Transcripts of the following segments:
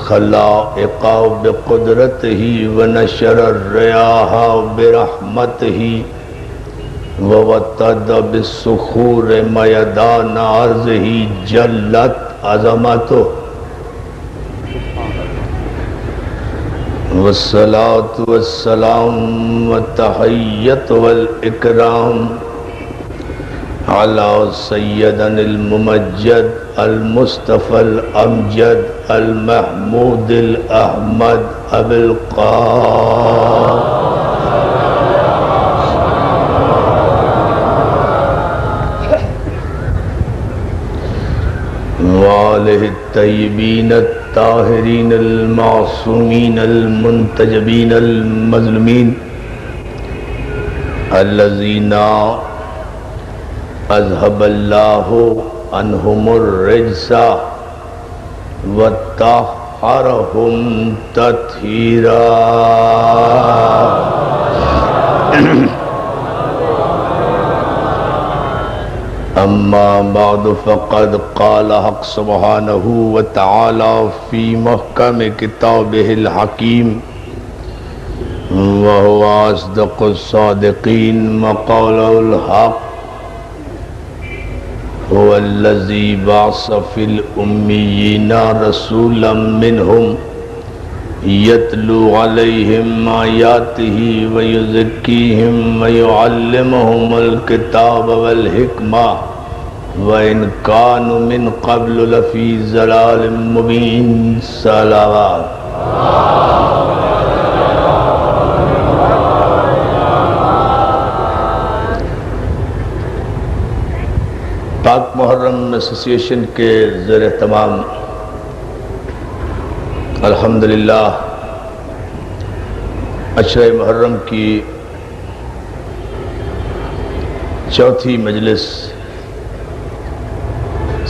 خلائق بقدرته ونشر الرياح برحمته ووتد بالصخور ميدان عرضه جلت عظمته والصلاة والسلام والتحية والإكرام على سيدنا الممجد المصطفى الأمجد المحمود الأحمد أبي القاسم وآله الطيبين الطاهرين المعصومين المنتجبين المظلومين الذين اذهب الله عنهم الرجس وطهرهم تطهيرا اما بعد فقد قال حق سبحانه وتعالى في محكم كتابه الحكيم وهو اصدق الصادقين وقوله الحق هو الذي بعث في الأميين رسولا منهم يتلو عليهم آياته ويزكيهم ويعلمهم الكتاب والحكمة وإن كانوا من قبل لفي ضلال مبين صلوات پاک محرم ایسوسی ایشن کے زیر اہتمام الحمدللہ عشرہ محرم کی چوتھی مجلس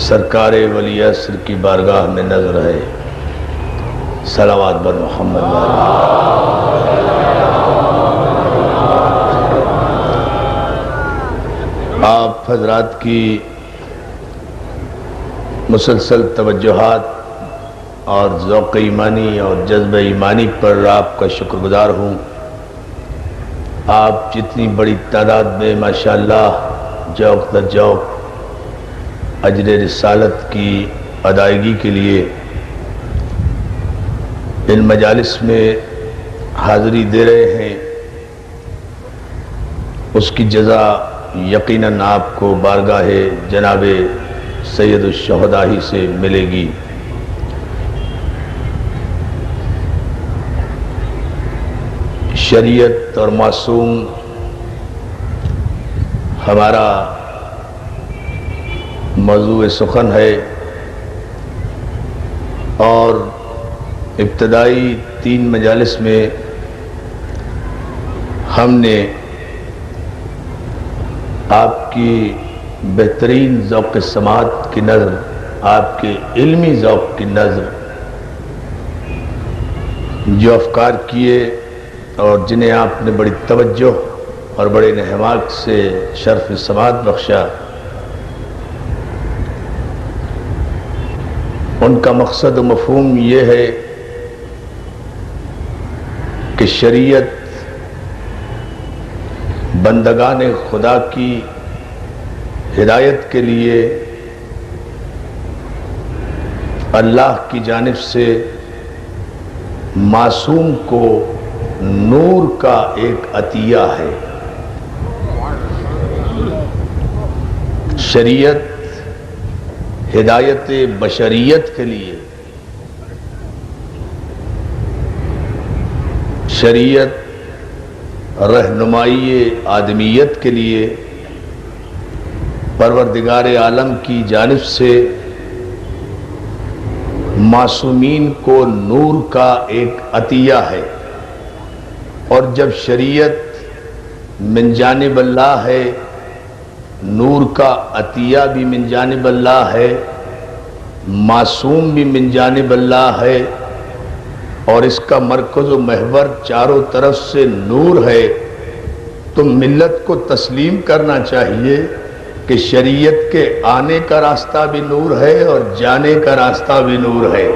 سرکار ولی عصر کی بارگاہ میں نظر ہے صلوات بر محمد آپ حضرات کی مسلسل توجہات اور ذوق ایمانی اور جذب ایمانی پر آپ کا شکر گزار ہوں. آپ جتنی بڑی تعداد میں ماشاءاللہ ذوق در ذوق اجر رسالت کی ادائیگی کے لیے ان مجالس میں حاضری دے رہے ہیں، اس کی جزا یقیناً آپ کو بارگاہ جناب سید الشہداء ہی سے ملے گی. شریعت اور معصوم ہمارا موضوع سخن ہے، اور ابتدائی 3 مجالس میں ہم نے آپ کی بہترین ذوق سماعت کی نظر، آپ کے علمی ذوق کی نظر جو افکار کیے اور جنہیں آپ نے بڑی توجہ اور بڑے انہماک سے شرف سماعت بخشا، ان کا مقصد و مفہوم یہ ہے کہ شریعت بندگان خدا کی ہدایت کے لیے اللہ کی جانب سے معصوم کو نور کا ایک عطیہ ہے. شریعت ہدایت بشریت کے لیے، شریعت رہنمائی آدمیت کے لیے پروردگار عالم کی جانب سے معصومین کو نور کا ایک عطیہ ہے. اور جب شریعت من جانب اللہ ہے، نور کا عطیہ بھی من جانب اللہ ہے، معصوم بھی من جانب اللہ ہے، اور اس کا مرکز و محور چاروں طرف سے نور ہے، تو ملت کو تسلیم کرنا چاہیے کہ شریعت کے آنے کا راستہ بھی نور ہے اور جانے کا راستہ بھی نور ہے.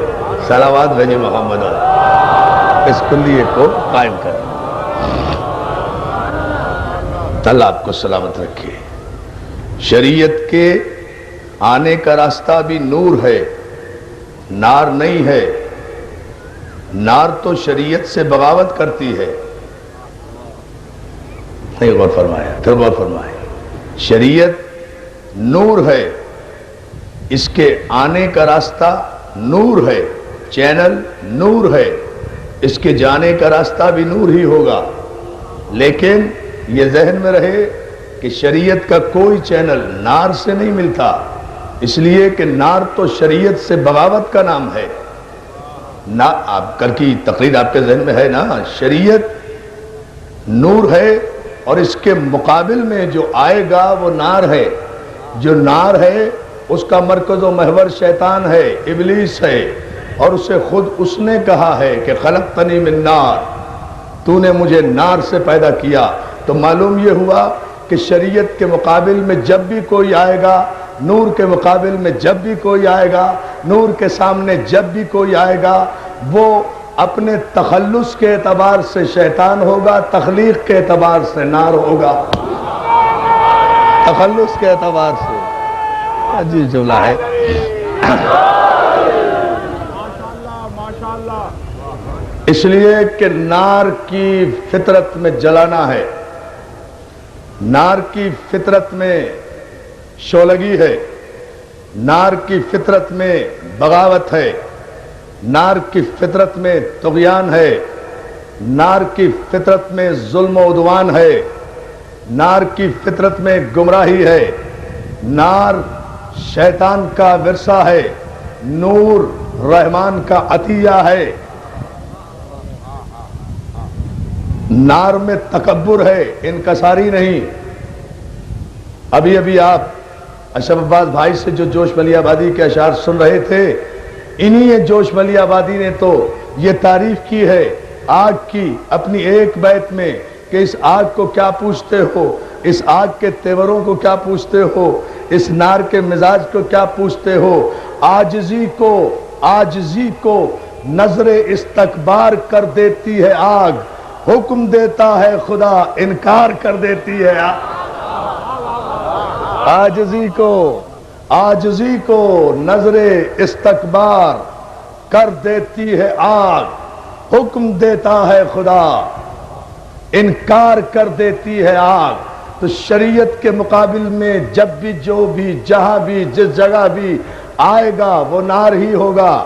صلوات بھیجے محمد اس کلیے کو قائم کریں. اللہ آپ کو سلامت رکھے. شریعت کے آنے کا راستہ بھی نور ہے، نار نہیں ہے. نار تو شریعت سے بغاوت کرتی ہے. نہیں غور فرمایا، پھر غور فرمائے. شریعت نور ہے، اس کے آنے کا راستہ نور ہے، چینل نور ہے، اس کے جانے کا راستہ بھی نور ہی ہوگا. لیکن یہ ذہن میں رہے کہ شریعت کا کوئی چینل نار سے نہیں ملتا، اس لیے کہ نار تو شریعت سے بغاوت کا نام ہے. آپ کل کی تقریر آپ کے ذہن میں ہے نا. شریعت نور ہے اور اس کے مقابل میں جو آئے گا وہ نار ہے. جو نار ہے اس کا مرکز و محور شیطان ہے، ابلیس ہے، اور اسے خود اس نے کہا ہے کہ خلقتنی من نار، تو نے مجھے نار سے پیدا کیا. تو معلوم یہ ہوا کہ شریعت کے مقابل میں جب بھی کوئی آئے گا، نور کے مقابل میں جب بھی کوئی آئے گا، نور کے سامنے جب بھی کوئی آئے گا، وہ اپنے تخلص کے اعتبار سے شیطان ہوگا، تخلیق کے اعتبار سے نار ہوگا. تخلص کے اعتبار سے عجیب جملہ ہے. اس لیے کہ نار کی فطرت میں جلانا ہے، نار کی فطرت میں شعلگی ہے، نار کی فطرت میں بغاوت ہے، نار کی فطرت میں طغیان ہے، نار کی فطرت میں ظلم و عدوان ہے، نار کی فطرت میں گمراہی ہے. نار شیطان کا ورثہ ہے، نور رحمان کا عطیہ ہے. نار میں تکبر ہے، انکساری نہیں. ابھی آپ اشرف عباس بھائی سے جو جوش ملی آبادی کے اشعار سن رہے تھے، انہی جوش ملی آبادی نے تو یہ تعریف کی ہے آگ کی اپنی ایک بیت میں کہ اس آگ کو کیا پوچھتے ہو، اس آگ کے تیوروں کو کیا پوچھتے ہو، اس نار کے مزاج کو کیا پوچھتے ہو. عاجزی کو نظر استکبار کر دیتی ہے آگ، حکم دیتا ہے خدا انکار کر دیتی ہے. عاجزی کو نظر استکبار کر دیتی ہے آگ، حکم دیتا ہے خدا انکار کر دیتی ہے آگ. تو شریعت کے مقابل میں جب بھی جو بھی جہاں بھی جس جگہ بھی آئے گا وہ نار ہی ہوگا،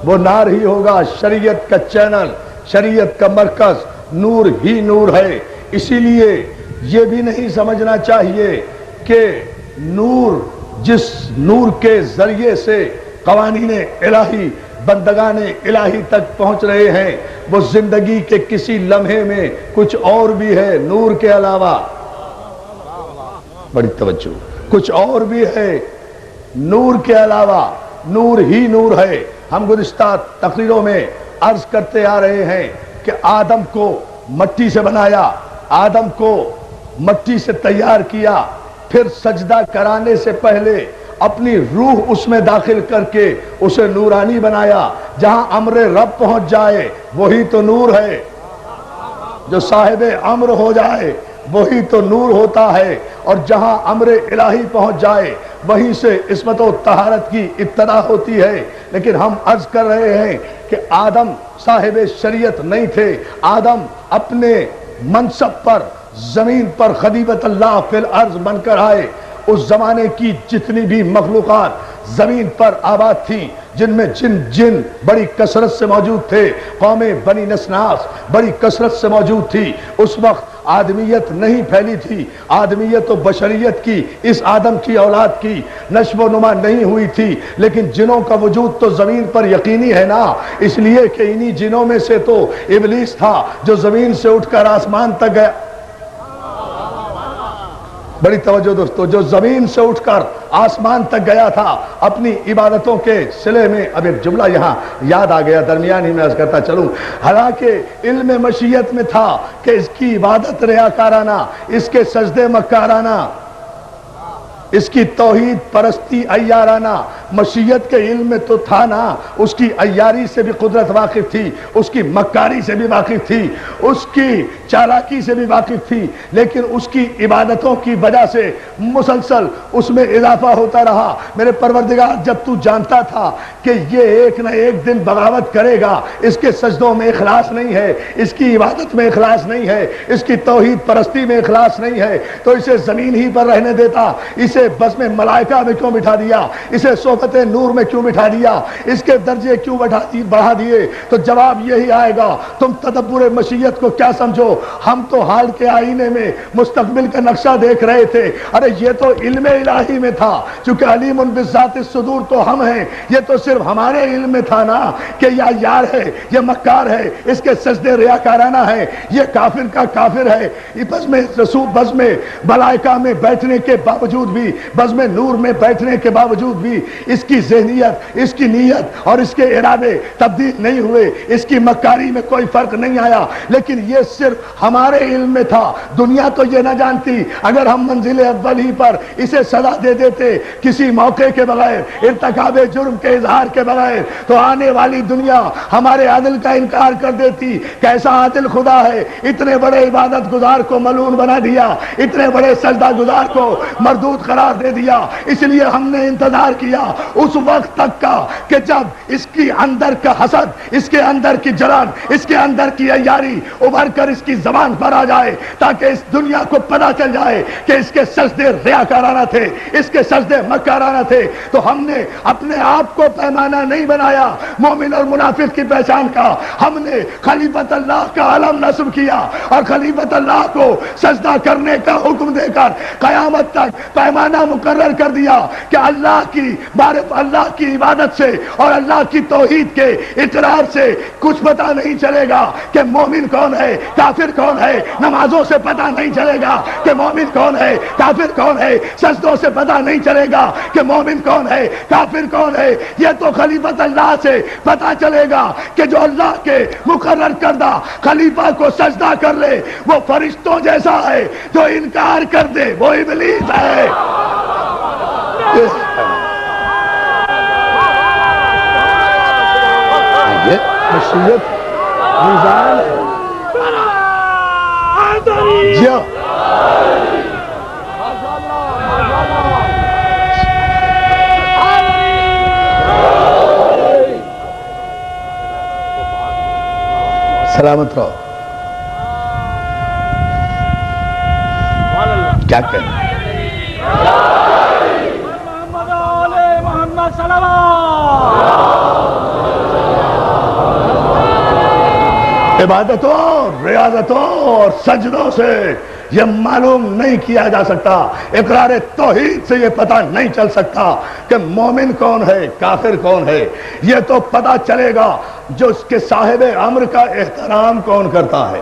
وہ نار ہی ہوگا. شریعت کا چینل، شریعت کا مرکز نور ہی نور ہے. اسی لیے یہ بھی نہیں سمجھنا چاہیے کہ نور، جس نور کے ذریعے سے قوانین الہی بندگان الہی تک پہنچ رہے ہیں، وہ زندگی کے کسی لمحے میں کچھ اور بھی ہے نور کے علاوہ. بڑی توجہ، کچھ اور بھی ہے نور کے علاوہ. نور ہی نور ہے. ہم گزشتہ تقریروں میں عرض کرتے آ رہے ہیں کہ آدم کو مٹی سے بنایا، آدم کو مٹی سے تیار کیا، پھر سجدہ کرانے سے پہلے اپنی روح اس میں داخل کر کے اسے نورانی بنایا. جہاں امر رب پہنچ جائے وہی تو نور ہے. جو صاحب امر ہو جائے وہی تو نور ہوتا ہے. اور جہاں امر الہی پہنچ جائے وہیں سے عصمت و طہارت کی ابتدا ہوتی ہے. لیکن ہم عرض کر رہے ہیں کہ آدم صاحب شریعت نہیں تھے. آدم اپنے منصب پر زمین پر خلیفۃ اللہ فی الارض بن کر آئے. اس زمانے کی جتنی بھی مخلوقات زمین پر آباد تھیں، جن میں جن بڑی کثرت سے موجود تھے، قوم بنی نسناس بڑی کثرت سے موجود تھی. اس وقت آدمیت نہیں پھیلی تھی. آدمیت و بشریت کی، اس آدم کی اولاد کی نشو و نما نہیں ہوئی تھی. لیکن جنوں کا وجود تو زمین پر یقینی ہے نا، اس لیے کہ انہی جنوں میں سے تو ابلیس تھا جو زمین سے اٹھ کر آسمان تک گیا. بڑی توجہ دوستو، جو زمین سے اٹھ کر آسمان تک گیا تھا اپنی عبادتوں کے صلے میں. اب ایک جملہ یہاں یاد آ گیا، درمیان ہی میں عرض کرتا چلوں. حالانکہ علم مشیت میں تھا کہ اس کی عبادت ریاکارانہ، اس کے سجدے مکارانہ، اس کی توحید پرستی عیارانہ، مشیت کے علم میں تو تھا نا، اس کی عیاری سے بھی قدرت واقف تھی، اس کی مکاری سے بھی واقف تھی، اس کی چالاکی سے بھی واقف تھی، لیکن اس کی عبادتوں کی وجہ سے مسلسل اس میں اضافہ ہوتا رہا۔ میرے پروردگار، جب تو جانتا تھا کہ یہ ایک نہ ایک دن بغاوت کرے گا، اس کے سجدوں میں اخلاص نہیں ہے، اس کی عبادت میں اخلاص نہیں ہے، اس کی توحید پرستی میں اخلاص نہیں ہے، تو اسے زمین ہی پر رہنے دیتا، اسے بزم ملائکہ میں کیوں بٹھا دیا، اسے صحبت نور میں کیوں بٹھا دیا، اس کے درجے کیوں بڑھا دیے؟ تو جواب یہی آئے گا، تم تدبر مشیت کو کیا سمجھو؟ ہم تو حال کے آئینے میں مستقبل کا نقشہ دیکھ رہے تھے، ارے یہ تو علم الہی میں تھا، چونکہ علیم بذات الصدور تو ہم ہیں، یہ تو صرف ہمارے علم میں تھا نا کہ یہ یار ہے، یہ مکار ہے، اس کے سجدے ریاکارانہ ہیں، یہ کافر کا کافر ہے، بزم رسول بزم ملائکہ میں بیٹھنے کے باوجود بھی، بزم نور میں بیٹھنے کے باوجود بھی اس کی ذہنیت، اس کی نیت اور اس کے ارادے تبدیل نہیں ہوئے، اس کی مکاری میں کوئی فرق نہیں آیا، لیکن یہ صرف ہمارے علم میں تھا، دنیا تو یہ نہ جانتی۔ اگر ہم منزل اول ہی پر اسے سزا دے دیتے کسی موقع کے بغیر، ارتکاب جرم کے اظہار کے بغیر، تو آنے والی دنیا ہمارے عدل کا انکار کر دیتی۔ کیسا عادل خدا ہے، اتنے بڑے عبادت گزار کو ملعون بنا دیا، اتنے بڑے سجدہ گزار کو مردود قرار دے دیا۔ اس لیے ہم نے انتظار کیا اس وقت تک کا کہ جب اس کی اندر کا حسد، اس کے اندر کی جلن، اس کے اندر کی عیاری ابھر کر اس کی زبان پر آ جائے، تاکہ اس دنیا کو پتہ چل جائے کہ اس کے سجدے ریاکارانہ تھے، اس کے سجدے مکارانہ تھے۔ تو ہم نے اپنے آپ کو پیمانہ نہیں بنایا مومن اور منافق کی پہچان کا، ہم نے خلیفۃ اللہ کا علم نصب کیا اور خلیفۃ اللہ کو سجدہ کرنے کا حکم دے کر قیامت تک پیمانہ مقرر کر دیا کہ اللہ کی معرفت، اللہ کی عبادت سے اور اللہ کی توحید کے اقرار سے کچھ پتہ نہیں چلے گا کہ مومن کون ہے، کافر کون ہے، نمازوں سے پتہ نہیں چلے گا کہ مومن کون ہے، کافر کون ہے، سجدوں سے پتہ نہیں چلے گا کہ مومن کون ہے، کافر کون ہے، یہ تو خلیفۃ اللہ سے پتہ چلے گا کہ جو اللہ کے مقرر کردہ خلیفہ کو سجدہ کر لے وہ فرشتوں جیسا ہے، جو انکار کر دے وہ ابلیس ہے۔ مشیت میزان ہے۔ سلامت رہو۔ کیا کہنا عبادتوں، ریاضتوں اور سجدوں سے یہ معلوم نہیں کیا جا سکتا، اقرار توحید سے یہ پتہ نہیں چل سکتا کہ مومن کون ہے، کافر کون ہے۔ یہ تو پتہ چلے گا جو اس کے صاحب امر کا احترام کون کرتا ہے۔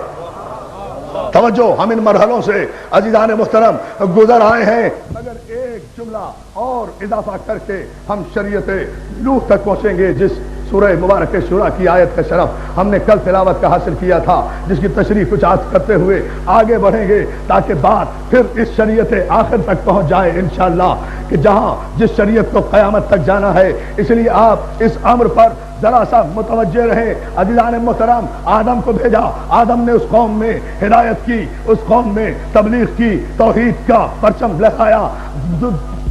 توجہ، ہم ان مرحلوں سے عزیزان محترم گزر آئے ہیں، مگر ایک جملہ اور اضافہ کر کے ہم شریعت نوح تک پہنچیں گے، جس سورہ مبارک شورى کی آیت کا شرف ہم نے کل تلاوت کا حاصل کیا تھا، جس کی تشریح کچھ آج کرتے ہوئے آگے بڑھیں گے تاکہ بات پھر اس شریعت آخر تک پہنچ جائے انشاءاللہ، کہ جہاں جس شریعت کو قیامت تک جانا ہے۔ اس لیے آپ اس امر پر ذرا سا متوجہ رہے۔ عزیزان محترم، آدم کو بھیجا، آدم نے اس قوم میں ہدایت کی، اس قوم میں تبلیغ کی، توحید کا پرچم لہرایا۔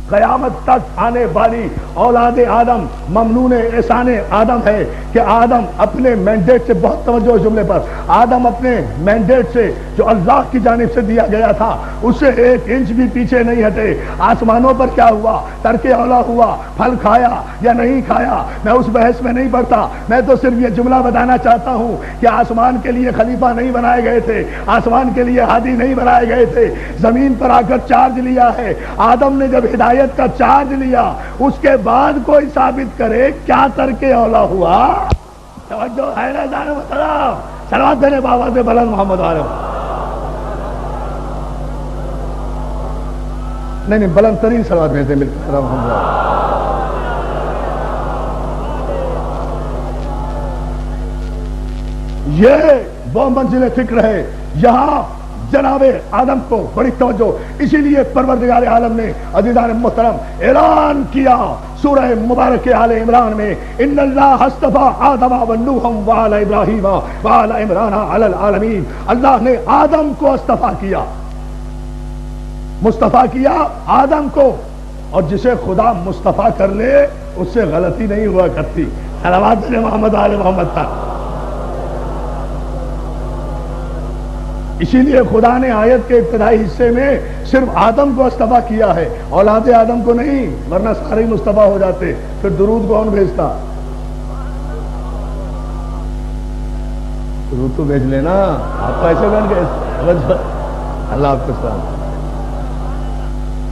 قیامت تک آنے والی اولاد آدم ممنون احسان آدم ہے کہ آدم اپنے مینڈیٹ سے، بہت توجہ اس جملے پر، آدم اپنے مینڈیٹ سے جو اللہ کی جانب سے دیا گیا تھا اس سے 1 انچ بھی پیچھے نہیں ہٹے۔ آسمانوں پر کیا ہوا، ترک اولا ہوا، پھل کھایا یا نہیں کھایا، میں اس بحث میں نہیں پڑتا، میں تو صرف یہ جملہ بتانا چاہتا ہوں کہ آسمان کے لیے خلیفہ نہیں بنائے گئے تھے، آسمان کے لیے ہادی نہیں بنائے گئے تھے، زمین پر آ کر چارج لیا ہے۔ آدم نے جب ہدایت کا چارج لیا اس کے بعد کوئی ثابت کرے کیا ترک اولا ہوا۔ توجہ ہے نا جان محترم، صلوات دینے بابا سے بلند محمد عالم، نہیں بلند ترین صلوات بھیجتے مل کر محمد عالم۔ یہ وہ منزل فکر ہے، یہاں جناب آدم کو بڑی توجہ، اسی لیے پروردگار عالم نے عزیزان محترم اعلان کیا سورہ مبارک آل عمران میں، ان اللہ اصطفیٰ آدم و نوح و آل ابراہیم و آل عمران علی العالمین، اللہ نے آدم کو اصطفیٰ کیا، مصطفیٰ کیا آدم کو، اور جسے خدا مصطفیٰ کر لے اس سے غلطی نہیں ہوا کرتی۔ صلوات محمد آل محمد پر۔ اسی لیے خدا نے آیت کے ابتدائی حصے میں صرف آدم کو اصطفیٰ کیا ہے، اولاد آدم کو نہیں، ورنہ سارے ہی مصطفیٰ ہو جاتے، پھر درود کون بھیجتا؟ درود تو بھیج لینا، آپ کو ایسے بن گئے، اللہ آپ کو سلام،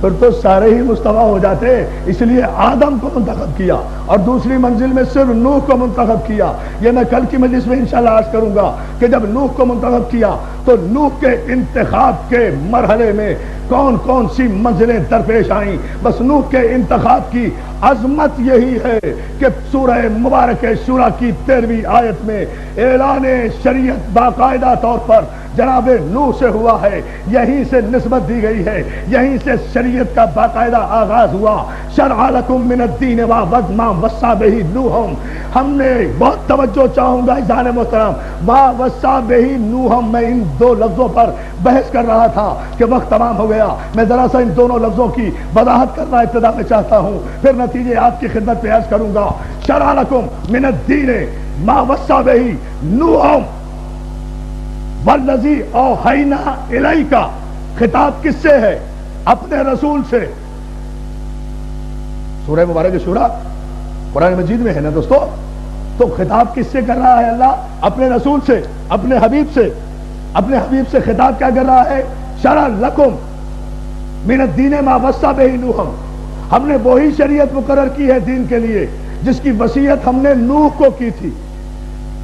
پھر تو سارے ہی مصطفیٰ ہو جاتے۔ اس لیے آدم کو منتخب کیا، اور دوسری منزل میں صرف نوح کو منتخب کیا۔ یہ میں کل کی مجلس میں انشاءاللہ عرض کروں گا کہ جب نوح کو منتخب کیا تو نوح کے انتخاب کے مرحلے میں کون کون سی منزلیں درپیش آئیں۔ بس نوح کے انتخاب کی عظمت یہی ہے کہ سورہ مبارک شورى کی 13ویں آیت میں اعلان شریعت باقاعدہ طور پر جناب نوح سے ہوا ہے، یہیں سے نسبت دی گئی ہے، یہیں سے شریعت کا باقاعدہ آغاز ہوا۔ شرع لکم من الدین ما وصی بہ نوح، ہم نے بہت توجہ چاہوں گا اذان محترم، ما وصی بہ نوح، میں ان دو لفظوں پر بحث کر رہا تھا کہ وقت تمام ہو گیا، میں ذرا سا ان دونوں لفظوں کی وضاحت کرنا ابتدا میں چاہتا ہوں، پھر نتیجے آپ کی خدمت پیش کروں گا۔ شرع لکم من الدین ما وصی بہ نوح والذی اوحینا الیک، خطاب کس سے ہے؟ اپنے رسول سے۔ سورہ مبارک شورى قرآن مجید میں ہے نا دوستو، تو خطاب کس سے کر رہا ہے اللہ؟ اپنے رسول سے، اپنے حبیب سے۔ اپنے حبیب سے خطاب کیا کر رہا ہے؟ شرع لکم من الدین ما وصی بہ نوح، ہم نے وہی شریعت مقرر کی ہے دین کے لیے جس کی وصیت ہم نے نوح کو کی تھی،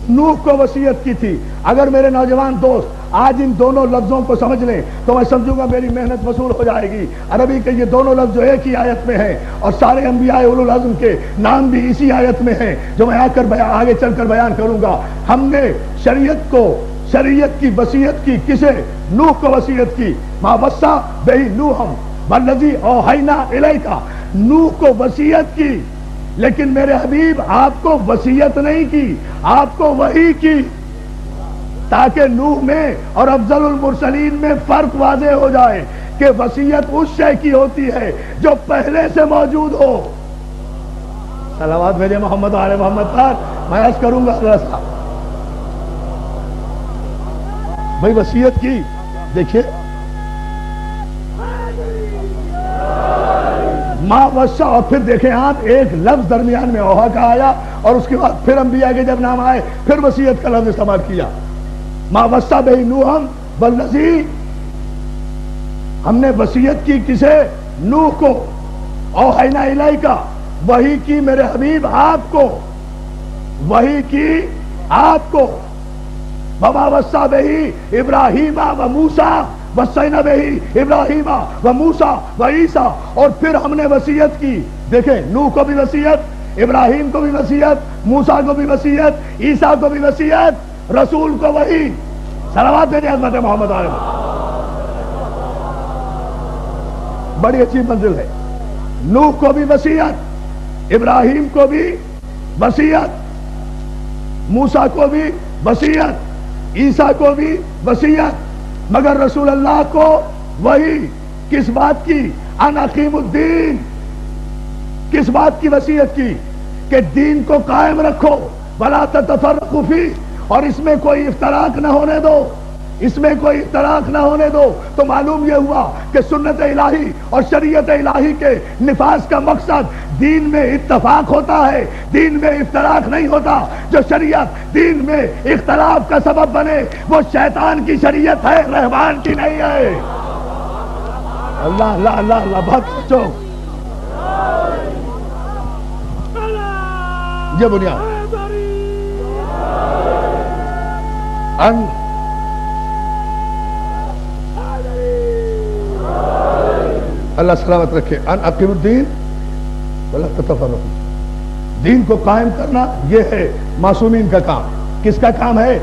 نوح کو وصیت کی تھی۔ اگر میرے نوجوان دوست آج ان دونوں لفظوں کو سمجھ لیں تو میں سمجھوں گا میری محنت وصول ہو جائے گی۔ عربی کے یہ دونوں لفظ جو ایک ہی آیت میں ہیں، اور سارے انبیاء اولو العزم کے نام بھی اسی آیت میں ہیں جو میں آگے چل کر بیان کروں گا۔ ہم نے شریعت کی وصیت کی، کسے؟ نوح کو وصیت کی، ما وصی بہ نوح والذی اوحینا الیک، نوح کو وصیت کی، لیکن میرے حبیب آپ کو وصیت نہیں کی، آپ کو وحی کی، تاکہ نوح میں اور افضل المرسلین میں فرق واضح ہو جائے کہ وصیت اس شے کی ہوتی ہے جو پہلے سے موجود ہو۔ صلوات بھیجے محمد آل محمد پر۔ میں عرض کروں گا ذرا بھائی وصیت کی، دیکھیے ما وصی، اور پھر دیکھیں آپ ایک لفظ درمیان میں اوحا کا آیا، اور اس کے بعد پھر انبیاء کے جب نام آئے پھر وصیت کا لفظ استعمال کیا۔ ما وصی بہ نوح والذی، ہم نے وصیت کی کسے؟ نوح کو، اوحینا الیک، وحی کی میرے حبیب آپ کو، وحی کی آپ کو، وما وصی بہ ابراہیم و موسیٰ، وصینا بہ ابراہیم و موسیٰ و عیسیٰ، اور پھر ہم نے وصیت کی، دیکھیں نوح کو بھی وصیت، ابراہیم کو بھی وصیت، موسیٰ کو بھی وصیت، عیسیٰ کو بھی وصیت، رسول کو وحی۔ صلوات بھیجے حضرت محمد علیہ۔ بڑی اچھی منزل ہے، نوح کو بھی وصیت، ابراہیم کو بھی وصیت، موسیٰ کو بھی وصیت، عیسیٰ کو بھی وصیت، مگر رسول اللہ کو وحی۔ کس بات کی؟ ان اقیم الدین، کس بات کی وصیت کی؟ کہ دین کو قائم رکھو، ولا تتفرقوا فیہ، اور اس میں کوئی افتراق نہ ہونے دو، اس میں کوئی افتراق نہ ہونے دو۔ تو معلوم یہ ہوا کہ سنت الہی اور شریعت الہی کے نفاذ کا مقصد دین میں اتفاق ہوتا ہے، دین میں افتراق نہیں ہوتا۔ جو شریعت دین میں اختلاف کا سبب بنے وہ شیطان کی شریعت ہے، رحمان کی نہیں ہے۔ اللہ اللہ اللہ اللہ، بہت سوچو۔ یہ بنیاد اللہ سلامت رکھے، ان اقیم الدین ولا تتفرقوا، دین کو قائم کرنا یہ ہے معصومین کا کام۔ کس کا کام ہے؟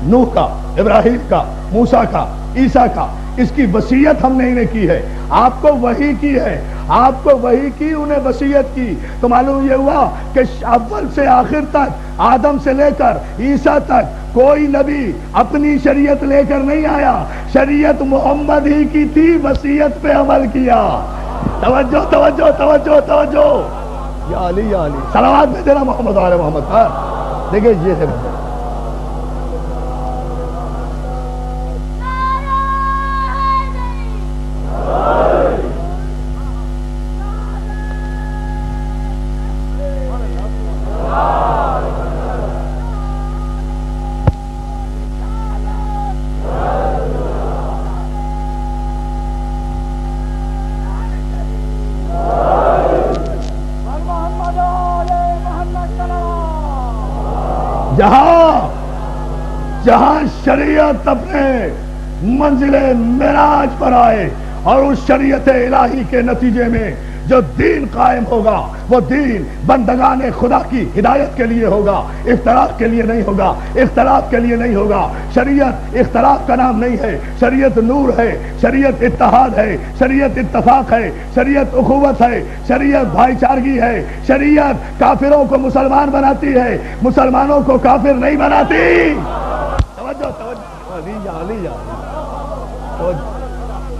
نوح کا، ابراہیم کا، موسیٰ کا، عیسیٰ کا، اس کی وصیت ہم نے انہیں کی ہے، آپ کو وحی کی ہے، آپ کو وحی کی، انہیں وصیت کی۔ تو معلوم یہ ہوا کہ اول سے آخر تک، آدم سے لے کر عیسیٰ تک کوئی نبی اپنی شریعت لے کر نہیں آیا، شریعت محمد ہی کی تھی، وصیت پہ عمل کیا۔ توجہ توجہ توجہ توجہ، یا علی یا علی، صلوات میں دینا محمد علیہ محمد پر۔ دیکھیں یہ ہے جہاں شریعت اپنے منزل معراج پر آئے اور اس شریعت الہی کے نتیجے میں جو دین قائم ہوگا، وہ دین بندگان خدا کی ہدایت کے لیے ہوگا، اختلاف کے لیے نہیں ہوگا، اختلاف کے لیے نہیں ہوگا۔ شریعت اختلاف کا نام نہیں ہے، شریعت نور ہے، شریعت اتحاد ہے، شریعت اتفاق ہے، شریعت اخوت ہے، شریعت بھائی چارگی ہے، شریعت کافروں کو مسلمان بناتی ہے، مسلمانوں کو کافر نہیں بناتی۔ توجہ توجہ،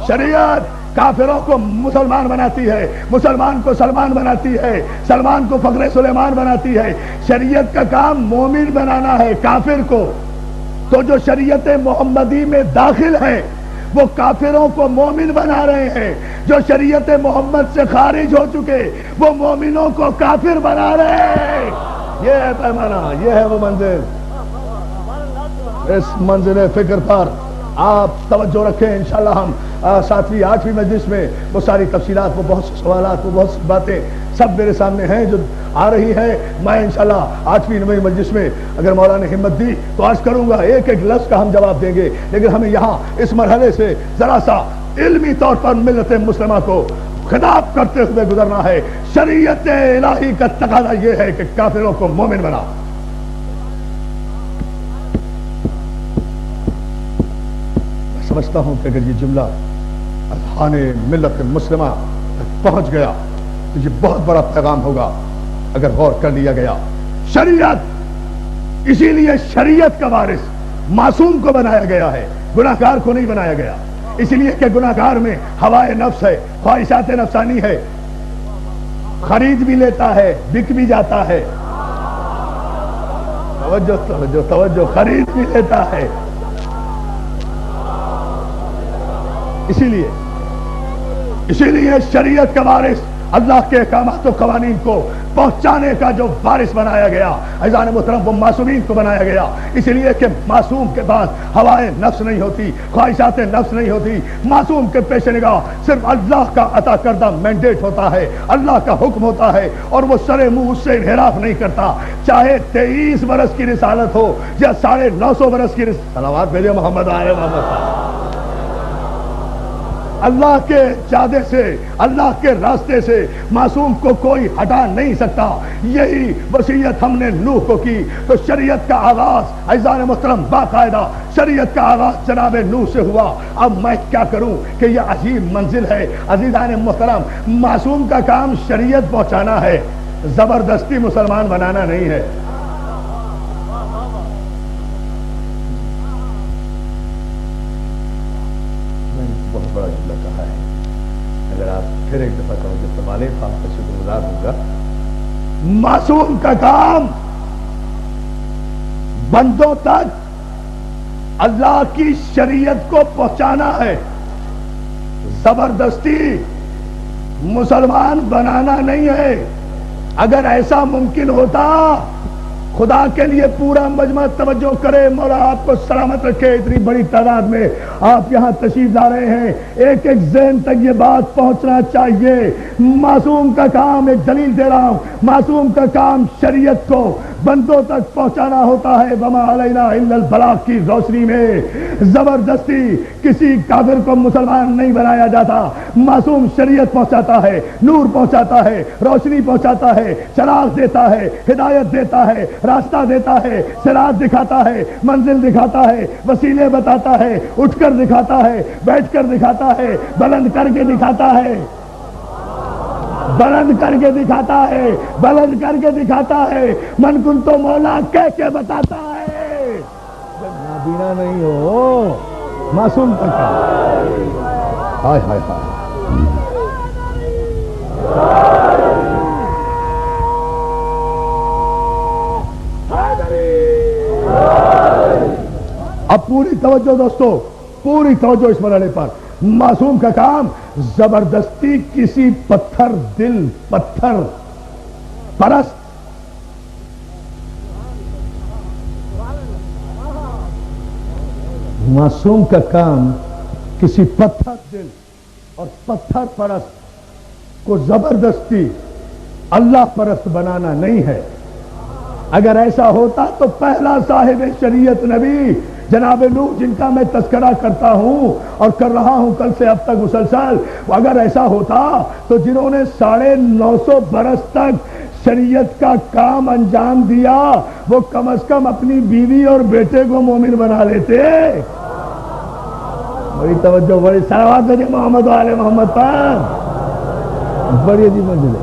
شریعت کافروں کو مسلمان بناتی ہے، مسلمان کو سلمان بناتی ہے، سلمان کو فخر سلیمان بناتی ہے۔ شریعت کا کام مومن بنانا ہے کافر کو، تو جو شریعت محمدی میں داخل ہے وہ کافروں کو مومن بنا رہے ہیں، جو شریعت محمد سے خارج ہو چکے وہ مومنوں کو کافر بنا رہے ہیں۔ یہ ہے پیمانہ، یہ ہے وہ منزل۔ اس منزل فکر پر آپ توجہ رکھیں، انشاءاللہ ہم 7ویں 8ویں مجلس میں وہ ساری تفصیلات، وہ بہت سے سوالات، وہ بہت سی باتیں سب میرے سامنے ہیں جو آ رہی ہے۔ میں انشاءاللہ 8ویں 9ویں مجلس میں اگر مولا نے ہمت دی تو عرض کروں گا، ایک ایک لفظ کا ہم جواب دیں گے، لیکن ہمیں یہاں اس مرحلے سے ذرا سا علمی طور پر ملت مسلمہ کو خطاب کرتے ہوئے گزرنا ہے۔ شریعت الہی کا تقاضا یہ ہے کہ کافروں کو مومن بناؤ۔ سمجھتا ہوں کہ اگر یہ جملہ اذہان ملت مسلمہ تک پہنچ گیا تو یہ بہت بڑا پیغام ہوگا اگر غور کر لیا گیا۔ شریعت، اسی لیے شریعت کا وارث معصوم کو بنایا گیا ہے، گناہ گار کو نہیں بنایا گیا، اس لیے کہ گناہ گار میں ہوائے نفس ہے، خواہشات نفسانی ہے، خرید بھی لیتا ہے، بک بھی جاتا ہے۔ توجہ توجہ توجہ، خرید بھی لیتا ہے۔ اسی لیے شریعت کا وارث اللہ کے احکامات و قوانین کو پہنچانے کا جو وارث بنایا گیا، عزیزان محترم، وہ معصومین کو بنایا گیا، اس لیے کہ معصوم کے پاس ہوائے نفس نہیں ہوتی، خواہشات نفس نہیں ہوتی۔ معصوم کے پیش نگاہ صرف اللہ کا عطا کردہ مینڈیٹ ہوتا ہے، اللہ کا حکم ہوتا ہے، اور وہ سرے منہ اس سے انحراف نہیں کرتا، چاہے 23 برس کی رسالت ہو یا 950 برس کی رسالت۔ صلوات بھیجے محمد آئے محمد۔ اللہ کے جادے سے، اللہ کے راستے سے معصوم کو کوئی ہٹا نہیں سکتا۔ یہی وصیت ہم نے نوح کو کی، تو شریعت کا آغاز عزیزان محترم باقاعدہ شریعت کا آغاز جناب نوح سے ہوا۔ اب میں کیا کروں کہ یہ عظیم منزل ہے عزیزان محترم، معصوم کا کام شریعت پہنچانا ہے، زبردستی مسلمان بنانا نہیں ہے۔ بڑا جملہ کہا ہے، اگر آپ پھر ایک دفعہ کہو کہ سوالے آپ کا شکر گزار ہوں گا۔ معصوم کا کام بندوں تک اللہ کی شریعت کو پہنچانا ہے، زبردستی مسلمان بنانا نہیں ہے۔ اگر ایسا ممکن ہوتا، خدا کے لیے پورا مجمع توجہ کرے، مولا آپ کو سلامت رکھے، اتنی بڑی تعداد میں آپ یہاں تشریف لا رہے ہیں، ایک ایک ذہن تک یہ بات پہنچنا چاہیے۔ معصوم کا کام، ایک دلیل دے رہا ہوں، معصوم کا کام شریعت کو بندوں تک پہنچانا ہوتا ہے وما علینا الا البلاغ کی روشنی میں. زبردستی کسی کافر کو مسلمان نہیں بنایا جاتا. معصوم شریعت پہنچاتا ہے, نور پہنچاتا ہے, روشنی پہنچاتا ہے, چراغ دیتا ہے, ہدایت دیتا ہے, راستہ دیتا ہے, صراط دکھاتا ہے, منزل دکھاتا ہے, وسیلے بتاتا ہے, اٹھ کر دکھاتا ہے, بیٹھ کر دکھاتا ہے, بلند کر کے دکھاتا ہے, بلند کر کے دکھاتا ہے, بلند کر کے دکھاتا ہے, من کن تو مولا کہہ کے بتاتا ہے. جب نابینا نہیں ہو معصوم تک ہائے ہائے ہائے. اب پوری توجہ دوستو, پوری توجہ اس مرحلے پر. معصوم کا کام زبردستی کسی پتھر دل, پتھر پرست معصوم کا کام کسی پتھر دل اور پتھر پرست کو زبردستی اللہ پرست بنانا نہیں ہے. اگر ایسا ہوتا تو پہلا صاحب شریعت نبی جناب نوح, جن کا میں تذکرہ کرتا ہوں اور کر رہا ہوں کل سے اب تک مسلسل, اگر ایسا ہوتا تو جنہوں نے 950 برس تک شریعت کا کام انجام دیا وہ کم از کم اپنی بیوی اور بیٹے کو مومن بنا لیتے. بڑی توجہ, بڑی صلوات ہے محمد و آل محمد پر. بڑی عجیب منزل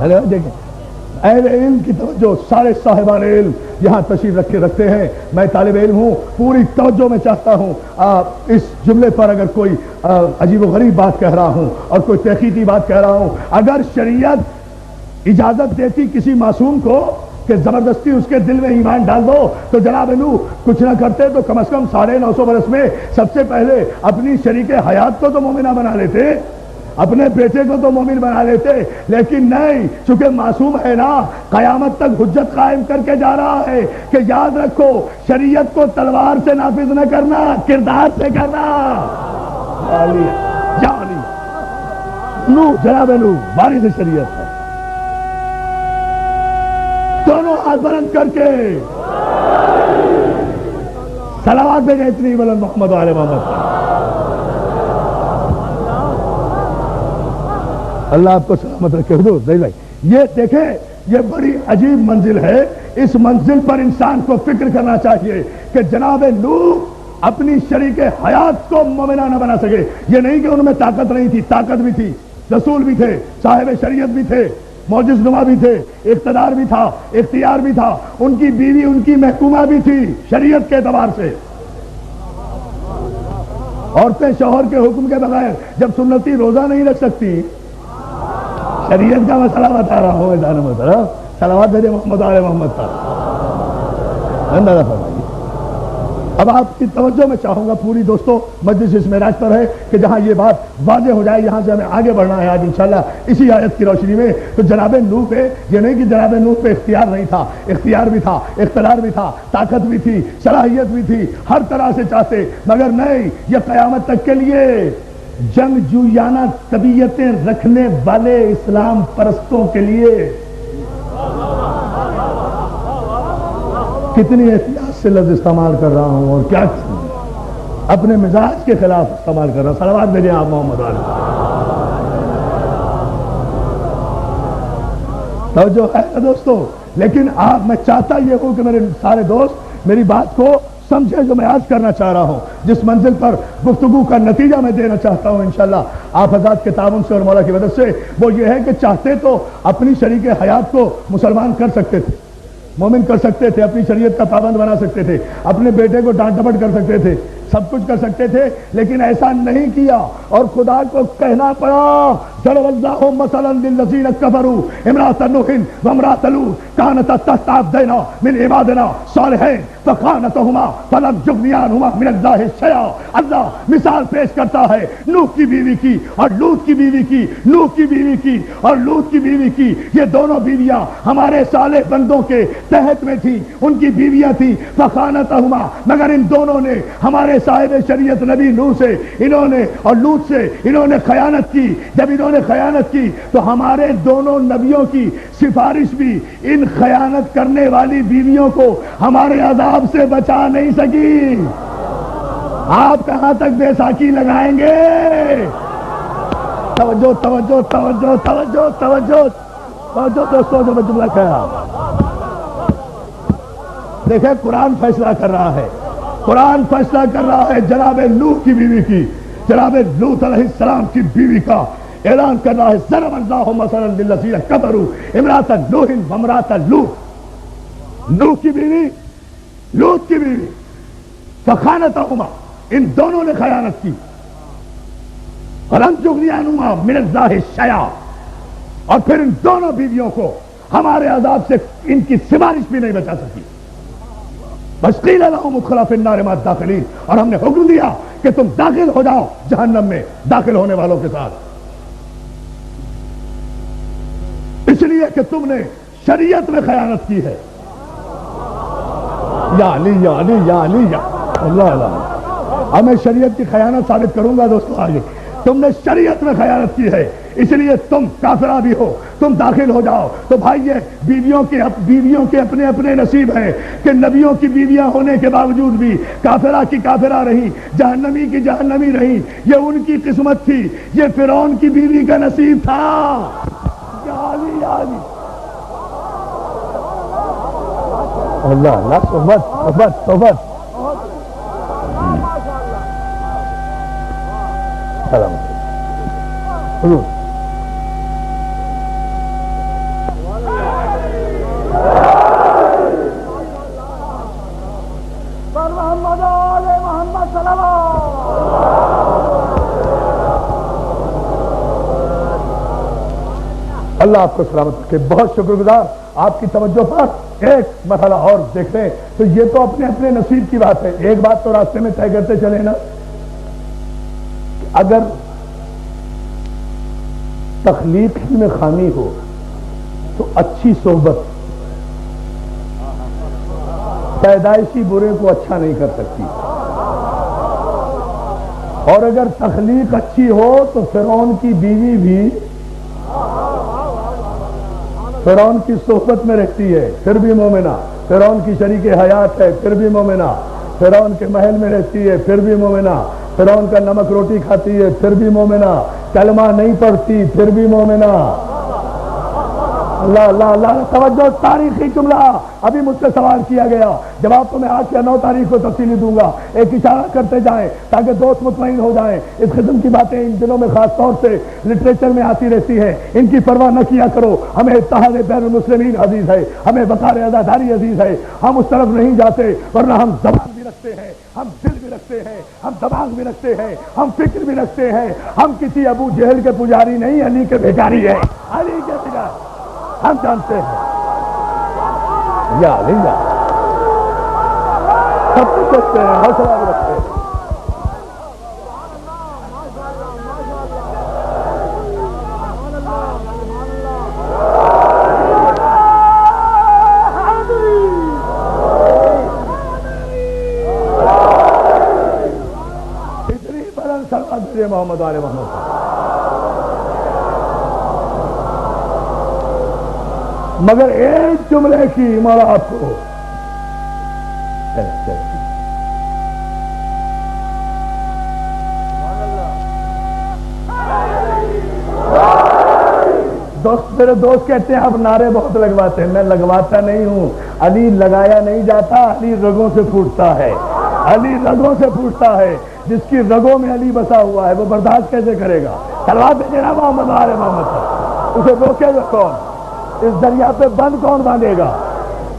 ہے. دیکھیں اہل علم کی توجہ, سارے صاحبان علم یہاں تشریف رکھتے ہیں. میں طالب علم ہوں, پوری توجہ میں چاہتا ہوں. اس جملے پر اگر کوئی عجیب و غریب بات کہہ رہا ہوں اور کوئی تحقیقی بات کہہ رہا ہوں, اگر شریعت اجازت دیتی کسی معصوم کو کہ زبردستی اس کے دل میں ایمان ڈال دو, تو جناب نوح کچھ نہ کرتے تو کم از کم 950 برس میں سب سے پہلے اپنی شریک حیات کو تو مومنہ بنا لیتے, اپنے بیٹے کو تو مومن بنا لیتے. لیکن نہیں, چونکہ معصوم ہے نا, قیامت تک حجت قائم کر کے جا رہا ہے کہ یاد رکھو شریعت کو تلوار سے نافذ نہ کرنا, کردار سے کرنا. نوح, جناب نوح وارث شریعت ہے. دونوں ہاتھ بلند کر کے صلوات بھیجیں اتنی بلند محمد و آل محمد. اللہ آپ کو سلامت رکھے. حضور بھائی یہ دیکھیں, یہ بڑی عجیب منزل ہے. اس منزل پر انسان کو فکر کرنا چاہیے کہ جناب نوح اپنی شریک حیات کو مومنہ نہ بنا سکے. یہ نہیں کہ ان میں طاقت نہیں تھی, طاقت بھی تھی, رسول بھی تھے, صاحب شریعت بھی تھے, معجز نما بھی تھے, اقتدار بھی تھا, اختیار بھی تھا, ان کی بیوی ان کی محکومہ بھی تھی شریعت کے اعتبار سے. عورتیں شوہر کے حکم کے بغیر جب سنتی روزہ نہیں رکھ سکتی, شریعت کا مسئلہ بتا رہا ہوں. صلوات بھیجے محمد آل محمد پر. اندازہ فرمائیے. اب آپ کی توجہ میں چاہوں گا پوری دوستوں, مجلس اس معراج پر ہے کہ جہاں یہ بات واضح ہو جائے, یہاں سے ہمیں آگے بڑھنا ہے آج انشاءاللہ اسی آیت کی روشنی میں. تو جناب نوح پہ یہ نہیں کہ جناب نوح پہ اختیار نہیں تھا, اختیار بھی تھا, اقتدار بھی تھا, طاقت بھی تھی, صلاحیت بھی تھی, ہر طرح سے چاہتے, مگر نہیں, یہ قیامت تک کے لیے جنگ جویانہ طبیعتیں رکھنے والے اسلام پرستوں کے لیے کتنی احتیاط سے لفظ استعمال کر رہا ہوں اور کیا اپنے مزاج کے خلاف استعمال کر رہا ہوں. صلوات بھیجیں آپ محمد علیہ. توجہ ہے دوستو. لیکن آپ, میں چاہتا یہ ہوں کہ میرے سارے دوست میری بات کو سمجھے جو میں آج کرنا چاہ رہا ہوں. جس منزل پر گفتگو کا نتیجہ میں دینا چاہتا ہوں انشاءاللہ آپ حضرات کے تعاون سے اور مولا کی مدد سے, وہ یہ ہے کہ چاہتے تو اپنی شریک حیات کو مسلمان کر سکتے تھے, مومن کر سکتے تھے, اپنی شریعت کا پابند بنا سکتے تھے, اپنے بیٹے کو ڈانٹ ڈپٹ کر سکتے تھے, سب کچھ کر سکتے تھے, لیکن ایسا نہیں کیا اور خدا کو کہنا پڑا ضرب اللہ مثلا للذین کفروا امرأۃ نوح وامرأۃ لوط کانتا تحت عبدین من عبادنا صالحین فخانتہما فلم یغنیا عنہما من اللہ شیئا. اللہ مثال پیش کرتا ہے نوح کی بیوی کی اور لوط کی بیوی کی, نوح کی بیوی کی اور لوط کی بیوی کی. یہ دونوں بیویاں ہمارے صالح بندوں کے تحت میں تھی, ان کی بیویاں تھیں. فخانتہما, مگر ان دونوں نے ہمارے صاحب شریعت نبی نوح سے انہوں نے اور لوط سے انہوں نے خیانت کی. جب انہوں نے خیانت کی تو ہمارے دونوں نبیوں کی سفارش بھی ان خیانت کرنے والی بیویوں کو ہمارے عذاب سے بچا نہیں سکی۔ آپ کہاں تک بیساکھی لگائیں گے؟ توجہ توجہ توجہ توجہ توجہ توجہ دوستوں، جو میں جملہ کہہ رہا ہوں، دیکھیں قرآن فیصلہ کر رہا ہے، قرآن فیصلہ کر رہا ہے جناب لوط کی بیوی کی، جناب لوط علیہ السلام کی بیوی کا اعلان کر رہا ہے۔ ضرب اللہ مثلا للذین کفروا امرأۃ نوح وامرأۃ لوط، نوح کی بیوی، لوط کی بیوی، فخانتہما، ان دونوں نے خیانت کی، فلم تغنی عنہما من اللہ شیئا، اور پھر ان دونوں بیویوں کو ہمارے عذاب سے ان کی سفارش بھی نہیں بچا سکی۔ بس قیل لهم ادخلوا فی النار مع الداخلین، اور ہم نے حکم دیا کہ تم داخل ہو جاؤ جہنم میں داخل ہونے والوں کے ساتھ، اس لیے کہ تم نے شریعت میں خیانت کی ہے۔ یا علی یا علی یا علی یا اللہ اللہ، اب میں شریعت کی خیانت ثابت کروں گا دوستو آگے۔ تم نے شریعت میں خیانت کی ہے، اس لیے تم کافرہ بھی ہو، تم داخل ہو جاؤ۔ تو بھائی یہ بیویوں کے اپنے اپنے نصیب ہیں کہ نبیوں کی بیویاں ہونے کے باوجود بھی کافرہ کی کافرہ رہی، جہنمی کی جہنمی رہی، یہ ان کی قسمت تھی، یہ فرعون کی بیوی کا نصیب تھا۔ یا علی یا علی، اللہ اللہ، صحبت صحبت صحبت، سلام حضور۔ اللہ آپ کو سلامت رکھے، بہت شکر گزار آپ کی توجہ پر۔ ایک مسئلہ اور دیکھ لیں تو یہ تو اپنے اپنے نصیب کی بات ہے، ایک بات تو راستے میں طے کرتے چلے نا، اگر تخلیق ہی میں خامی ہو تو اچھی صحبت پیدائشی برے کو اچھا نہیں کر سکتی، اور اگر تخلیق اچھی ہو تو فرعون کی بیوی بھی فرعون کی صحبت میں رہتی ہے پھر بھی مومنہ، فرعون کی شریک حیات ہے پھر بھی مومنہ، فرعون کے محل میں رہتی ہے پھر بھی مومنہ، فرعون کا نمک روٹی کھاتی ہے پھر بھی مومنہ، کلمہ نہیں پڑھتی پھر بھی مومنہ۔ اللہ اللہ اللہ، توجہ، تاریخی جملہ ابھی مجھ سے سوال کیا گیا، جواب تو میں 8 یا 9 تاریخ کو تفصیلی دوں گا، ایک اشارہ کرتے جائیں تاکہ دوست مطمئن ہو جائیں۔ اس قسم کی باتیں ان دنوں میں خاص طور سے لٹریچر میں آتی رہتی ہیں، ان کی پرواہ نہ کیا کرو۔ ہمیں اتحاد بین المسلمین عزیز ہے، ہمیں وقار عزاداری عزیز ہے، ہم اس طرف نہیں جاتے، ورنہ ہم زبان بھی رکھتے ہیں، ہم دل بھی رکھتے ہیں، ہم دماغ بھی رکھتے ہیں، ہم فکر بھی رکھتے ہیں۔ ہم کسی ابو جہل کے پجاری نہیں، علی کے بھیکاری ہیں، علی کے بھیکاری ہم جانتے ہیں۔ یا علی یا سب کچھ رکھتے ہیں، حوصلہ بھی رکھتے ہیں۔ اتنی بلند سلامت ہے محمد آل محمد، مگر ایک جملے کی مولا آپ کو میرے دوست کہتے ہیں آپ نعرے بہت لگواتے ہیں، میں لگواتا نہیں ہوں، علی لگایا نہیں جاتا، علی رگوں سے پھوٹتا ہے، علی رگوں سے پھوٹتا ہے۔ جس کی رگوں میں علی بسا ہوا ہے وہ برداشت کیسے کرے گا؟ تلوار پہ دینا محمد آل محمد پر، اسے روکے گا کون؟ اس دریا پہ بند کون باندھے گا؟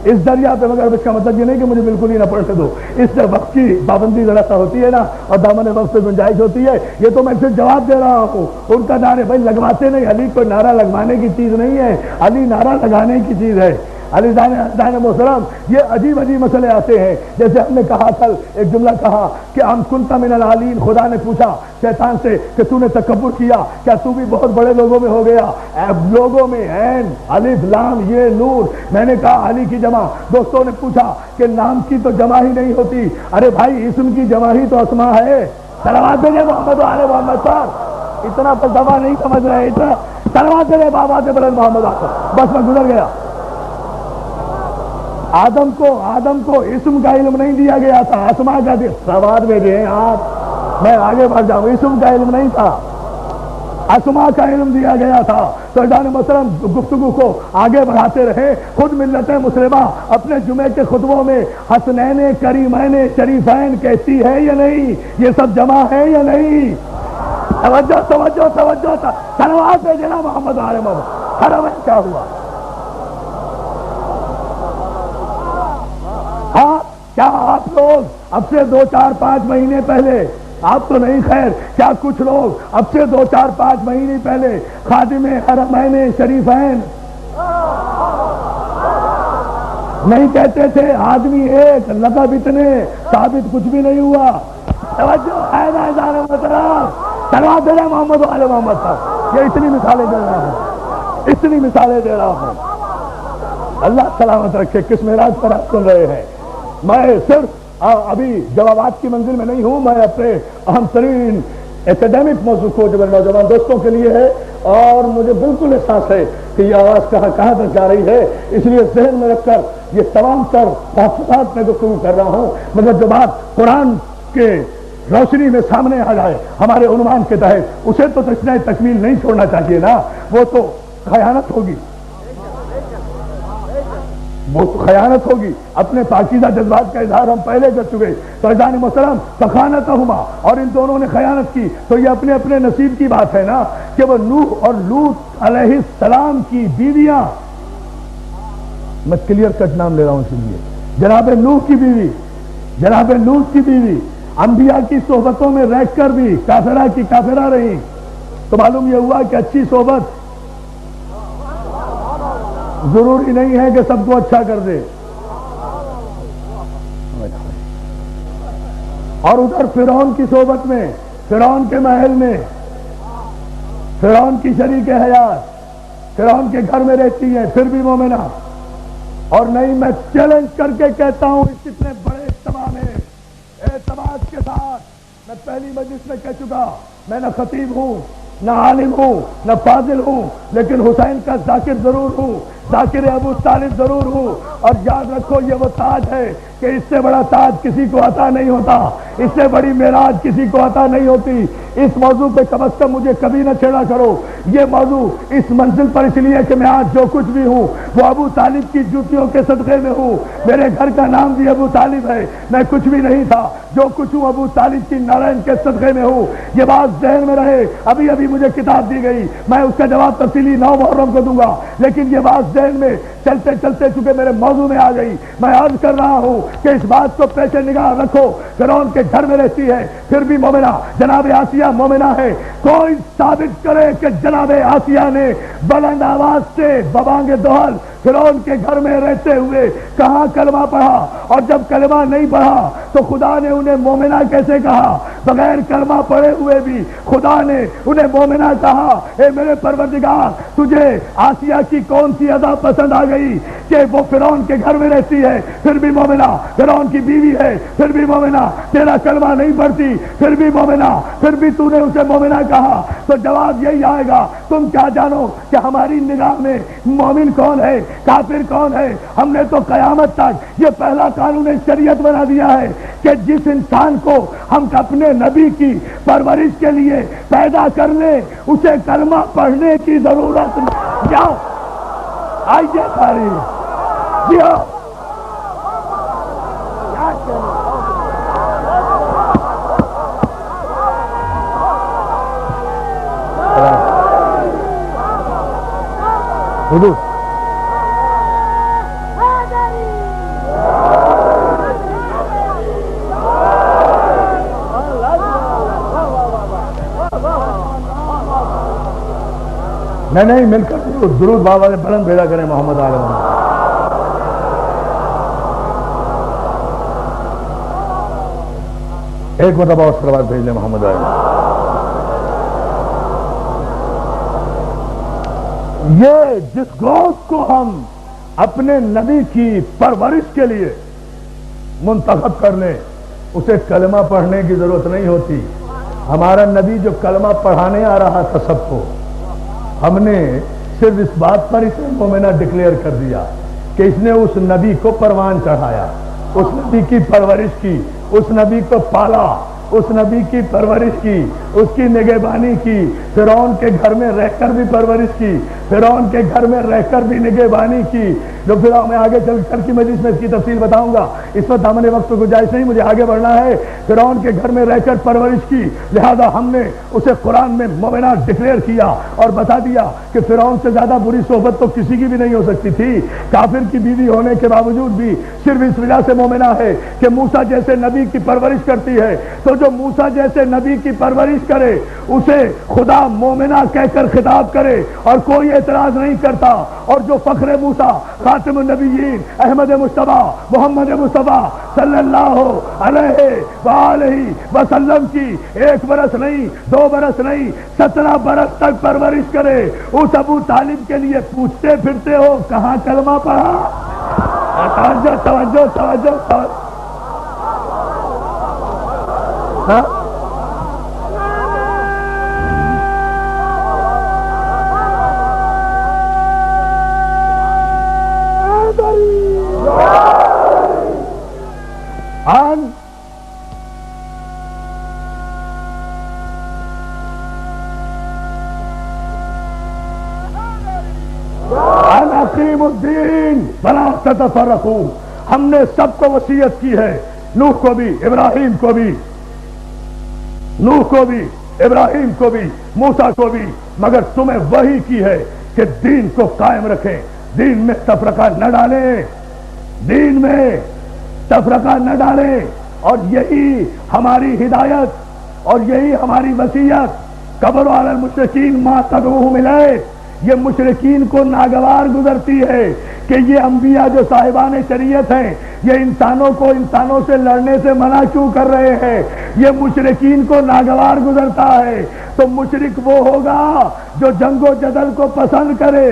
اس دریا پہ، مگر اس کا مطلب یہ نہیں کہ مجھے بالکل ہی نہ پڑھنے دو، اس سے وقت کی پابندی ذرا سا ہوتی ہے نا، اور دامن وقت پہ گنجائش ہوتی ہے۔ یہ تو میں صرف جواب دے رہا ہوں، ان کا نعرے بھائی لگواتے نہیں، علی کوئی نعرہ لگوانے کی چیز نہیں ہے، علی نعرہ لگانے کی چیز ہے۔ علی دائن محترم، یہ عجیب عجیب مسئلے آتے ہیں، جیسے ہم نے کہا کل ایک جملہ کہا کہ ہم کنت من العالین، خدا نے پوچھا شیطان سے کہ تو نے تکبر کیا، کیا تو بھی بہت بڑے لوگوں میں ہو گیا؟ لوگوں میں عین الف لام یہ نور، میں نے کہا علی کی جمع۔ دوستوں نے پوچھا کہ نام کی تو جمع ہی نہیں ہوتی، ارے بھائی اسم کی جمع ہی تو اسماء ہے۔ صلوات بھیجے محمد و آل محمد پر۔ اتنا فلسفہ نہیں سمجھ رہے، اتنا تلوار سے بابا سے بلند محمد آخر، بس میں گزر گیا۔ آدم کو اسم کا علم نہیں دیا گیا تھا، اسما کا سواد بھیجے ہیں آپ، میں آگے بڑھ جاؤں، اسم کا علم نہیں تھا، اسما کا علم دیا گیا تھا۔ تو جان محترم گفتگو کو آگے بڑھاتے رہے۔ خود ملت مسلمہ اپنے جمعے کے خطبوں میں حسنین کریمین شریفین کہتی ہے یا نہیں؟ یہ سب جمع ہے یا نہیں؟ توجہ توجہ توجہ، تلوار پہ جنا محمد عالم حرم کیا ہوا؟ ہاں کیا آپ لوگ اب سے 2-4-5 مہینے پہلے، آپ تو نہیں خیر، کیا کچھ لوگ اب سے 2-4-5 مہینے پہلے خادم حرمین شریفین نہیں کہتے تھے؟ آدمی ایک، لقب اتنے، ثابت کچھ بھی نہیں ہوا۔ توجہ ہے نا ادارے محترم، تلوار دے رہا محمد والے محمد صاحب، یہ اتنی مثالیں دے رہا ہوں، اتنی مثالیں دے رہا ہوں۔ اللہ سلامت رکھے۔ کس معراج پر آپ سن رہے ہیں؟ میں صرف ابھی جوابات کی منزل میں نہیں ہوں، میں اپنے اہم ترین ایکیڈیمک موضوع کو جو میرے نوجوان دوستوں کے لیے ہے، اور مجھے بالکل احساس ہے کہ یہ آواز کہاں تک جا رہی ہے، اس لیے ذہن میں رکھ کر یہ تمام تر تحفظات میں گفتگو کر رہا ہوں، مگر جو بات قرآن کے روشنی میں سامنے آ جائے ہمارے عنوان کے تحت، اسے تو تشریح تکمیل نہیں چھوڑنا چاہیے نا، وہ تو خیانت ہوگی، وہ تو خیانت ہوگی۔ اپنے پاکیزہ جذبات کا اظہار ہم پہلے کر چکے، تو عزیزان محترم فخانتہما، اور ان دونوں نے خیانت کی، تو یہ اپنے اپنے نصیب کی بات ہے نا، کہ وہ نوح اور لوط علیہ السلام کی بیویاں، میں کلیئر کٹ نام لے رہا ہوں اس لیے، جناب نوح کی بیوی، جناب لوط کی بیوی، انبیاء کی صحبتوں میں رہ کر بھی کافرہ کی کافرہ رہی، تو معلوم یہ ہوا کہ اچھی صحبت ضروری نہیں ہے کہ سب کو اچھا کر دے۔ اور ادھر فرعون کی صحبت میں، فرعون کے محل میں، فرعون کی شریک حیات، فرعون کے گھر میں رہتی ہے، پھر بھی مومنہ۔ اور نہیں، میں چیلنج کر کے کہتا ہوں، اس اتنے بڑے اجتماع میں اعتماد کے ساتھ، میں پہلی مجلس میں کہہ چکا، میں نہ خطیب ہوں، نہ عالم ہوں، نہ فاضل ہوں، لیکن حسین کا ذاکر ضرور ہوں، ذاکر ابو طالب ضرور ہوں۔ اور یاد رکھو، یہ وہ تاج ہے کہ اس سے بڑا تاج کسی کو عطا نہیں ہوتا، اس سے بڑی معراج کسی کو عطا نہیں ہوتی۔ اس موضوع پہ کم از کم مجھے کبھی نہ چھیڑا کرو۔ یہ موضوع اس منزل پر اس لیے کہ میں آج جو کچھ بھی ہوں وہ ابو طالب کی جوتیوں کے صدقے میں ہوں، میرے گھر کا نام بھی ابو طالب ہے، میں کچھ بھی نہیں تھا، جو کچھ ہوں ابو طالب کی نارائن کے صدقے میں ہوں۔ یہ بات ذہن میں رہے۔ ابھی مجھے کتاب دی گئی، میں اس کا جواب تفصیلی 9 محرم کو دوں گا، لیکن یہ بات ذہن میں چلتے چلتے چونکہ میرے موضوع میں آ گئی، میں عرض کر رہا ہوں کہ اس بات کو پیش نگاہ رکھو، فرعون کے گھر میں رہتی ہے، پھر بھی مومنہ، جناب آسیہ مومنہ ہے۔ کوئی ثابت کرے کہ جناب آسیہ نے بلند آواز سے ببانگ دوحل فرعون کے گھر میں رہتے ہوئے کہاں کلمہ پڑھا، اور جب کلمہ نہیں پڑھا تو خدا نے انہیں مومنہ کیسے کہا؟ بغیر کلمہ پڑھے ہوئے بھی خدا نے انہیں مومنہ کہا۔ اے میرے پروردگار، تجھے آسیہ کی کون سی ادا پسند آ گئی کہ وہ فرعون کے گھر میں رہتی ہے پھر بھی مومنہ، فرعون کی بیوی ہے پھر بھی مومنہ، تیرا کلمہ نہیں پڑھتی پھر بھی مومنہ، پھر بھی تو نے اسے مومنہ کہا؟ تو جواب یہی آئے گا، تم کیا جانو کہ ہماری نگاہ میں مومن کون ہے، کافر کون ہے؟ ہم نے تو قیامت تک یہ پہلا قانون شریعت بنا دیا ہے کہ جس انسان کو ہم اپنے نبی کی پرورش کے لیے پیدا کر لیں اسے کلمہ پڑھنے کی ضرورت نہیں۔ جاؤ آئیے ساری جی ہو حضور نہیں مل کر درود بابا نے بلند بھیجا کریں محمد عالم۔ ایک مرتبہ اس پر بھیج لیں محمد عالم۔ یہ جس گوشت کو ہم اپنے نبی کی پرورش کے لیے منتخب کر لیں اسے کلمہ پڑھنے کی ضرورت نہیں ہوتی، ہمارا نبی جو کلمہ پڑھانے آ رہا تھا سب کو، ہم نے صرف اس بات پر اسے مومنہ ڈکلیئر کر دیا کہ اس نے اس نبی کو پروان چڑھایا، اس نبی کی پرورش کی، اس نبی کو پالا، اس نبی کی پرورش کی، اس کی نگہبانی کی، فرعون کے گھر میں رہ کر بھی پرورش کی، فرعون کے گھر میں رہ کر بھی نگہبانی کی، جو پھر میں آگے چل کر کی مجلس میں اس کی تفصیل بتاؤں گا، اس وقت ہمارے وقت کو گنجائش نہیں، مجھے آگے بڑھنا ہے۔ فرعون کے گھر میں رہ کر پرورش کی، لہذا ہم نے اسے قرآن میں مومنہ ڈکلیئر کیا اور بتا دیا کہ فرعون سے زیادہ بری صحبت تو کسی کی بھی نہیں ہو سکتی تھی، کافر کی بیوی ہونے کے باوجود بھی صرف اس وجہ سے مومنہ ہے کہ موسیٰ جیسے نبی کی پرورش کرتی ہے، تو جو موسیٰ جیسے نبی کی پرورش کرے اسے خدا مومنہ کہہ کر خطاب کرے اور کوئی اعتراض نہیں کرتا، اور جو فخر موسیٰ خاتم النبیین احمد مصطفیٰ محمد مصطفیٰ صلی اللہ علیہ وآلہ وسلم کی 1 برس نہیں 2 برس نہیں 17 برس تک پرورش کرے، اس ابو طالب کے لیے پوچھتے پھرتے ہو کہاں کلمہ پڑھا؟ توجہ توجہ توجہ توجہ، ہاں اقیم الدین ولا تتفرقوا، ہم نے سب کو وصیت کی ہے، نوح کو بھی، ابراہیم کو بھی، نوح کو بھی، ابراہیم کو بھی، موسیٰ کو بھی، مگر تمہیں وہی کی ہے کہ دین کو قائم رکھیں، دین میں تفرقہ نہ ڈالیں، دین میں تفرقہ نہ ڈالیں، اور یہی ہماری ہدایت اور یہی ہماری وصیت قبر علی المشرکین ما تدعوہم الیہ، یہ مشرکین کو ناگوار گزرتی ہے کہ یہ انبیاء جو صاحبان شریعت ہیں یہ انسانوں کو انسانوں سے لڑنے سے منع کیوں کر رہے ہیں، یہ مشرکین کو ناگوار گزرتا ہے، تو مشرک وہ ہوگا جو جنگ و جدل کو پسند کرے۔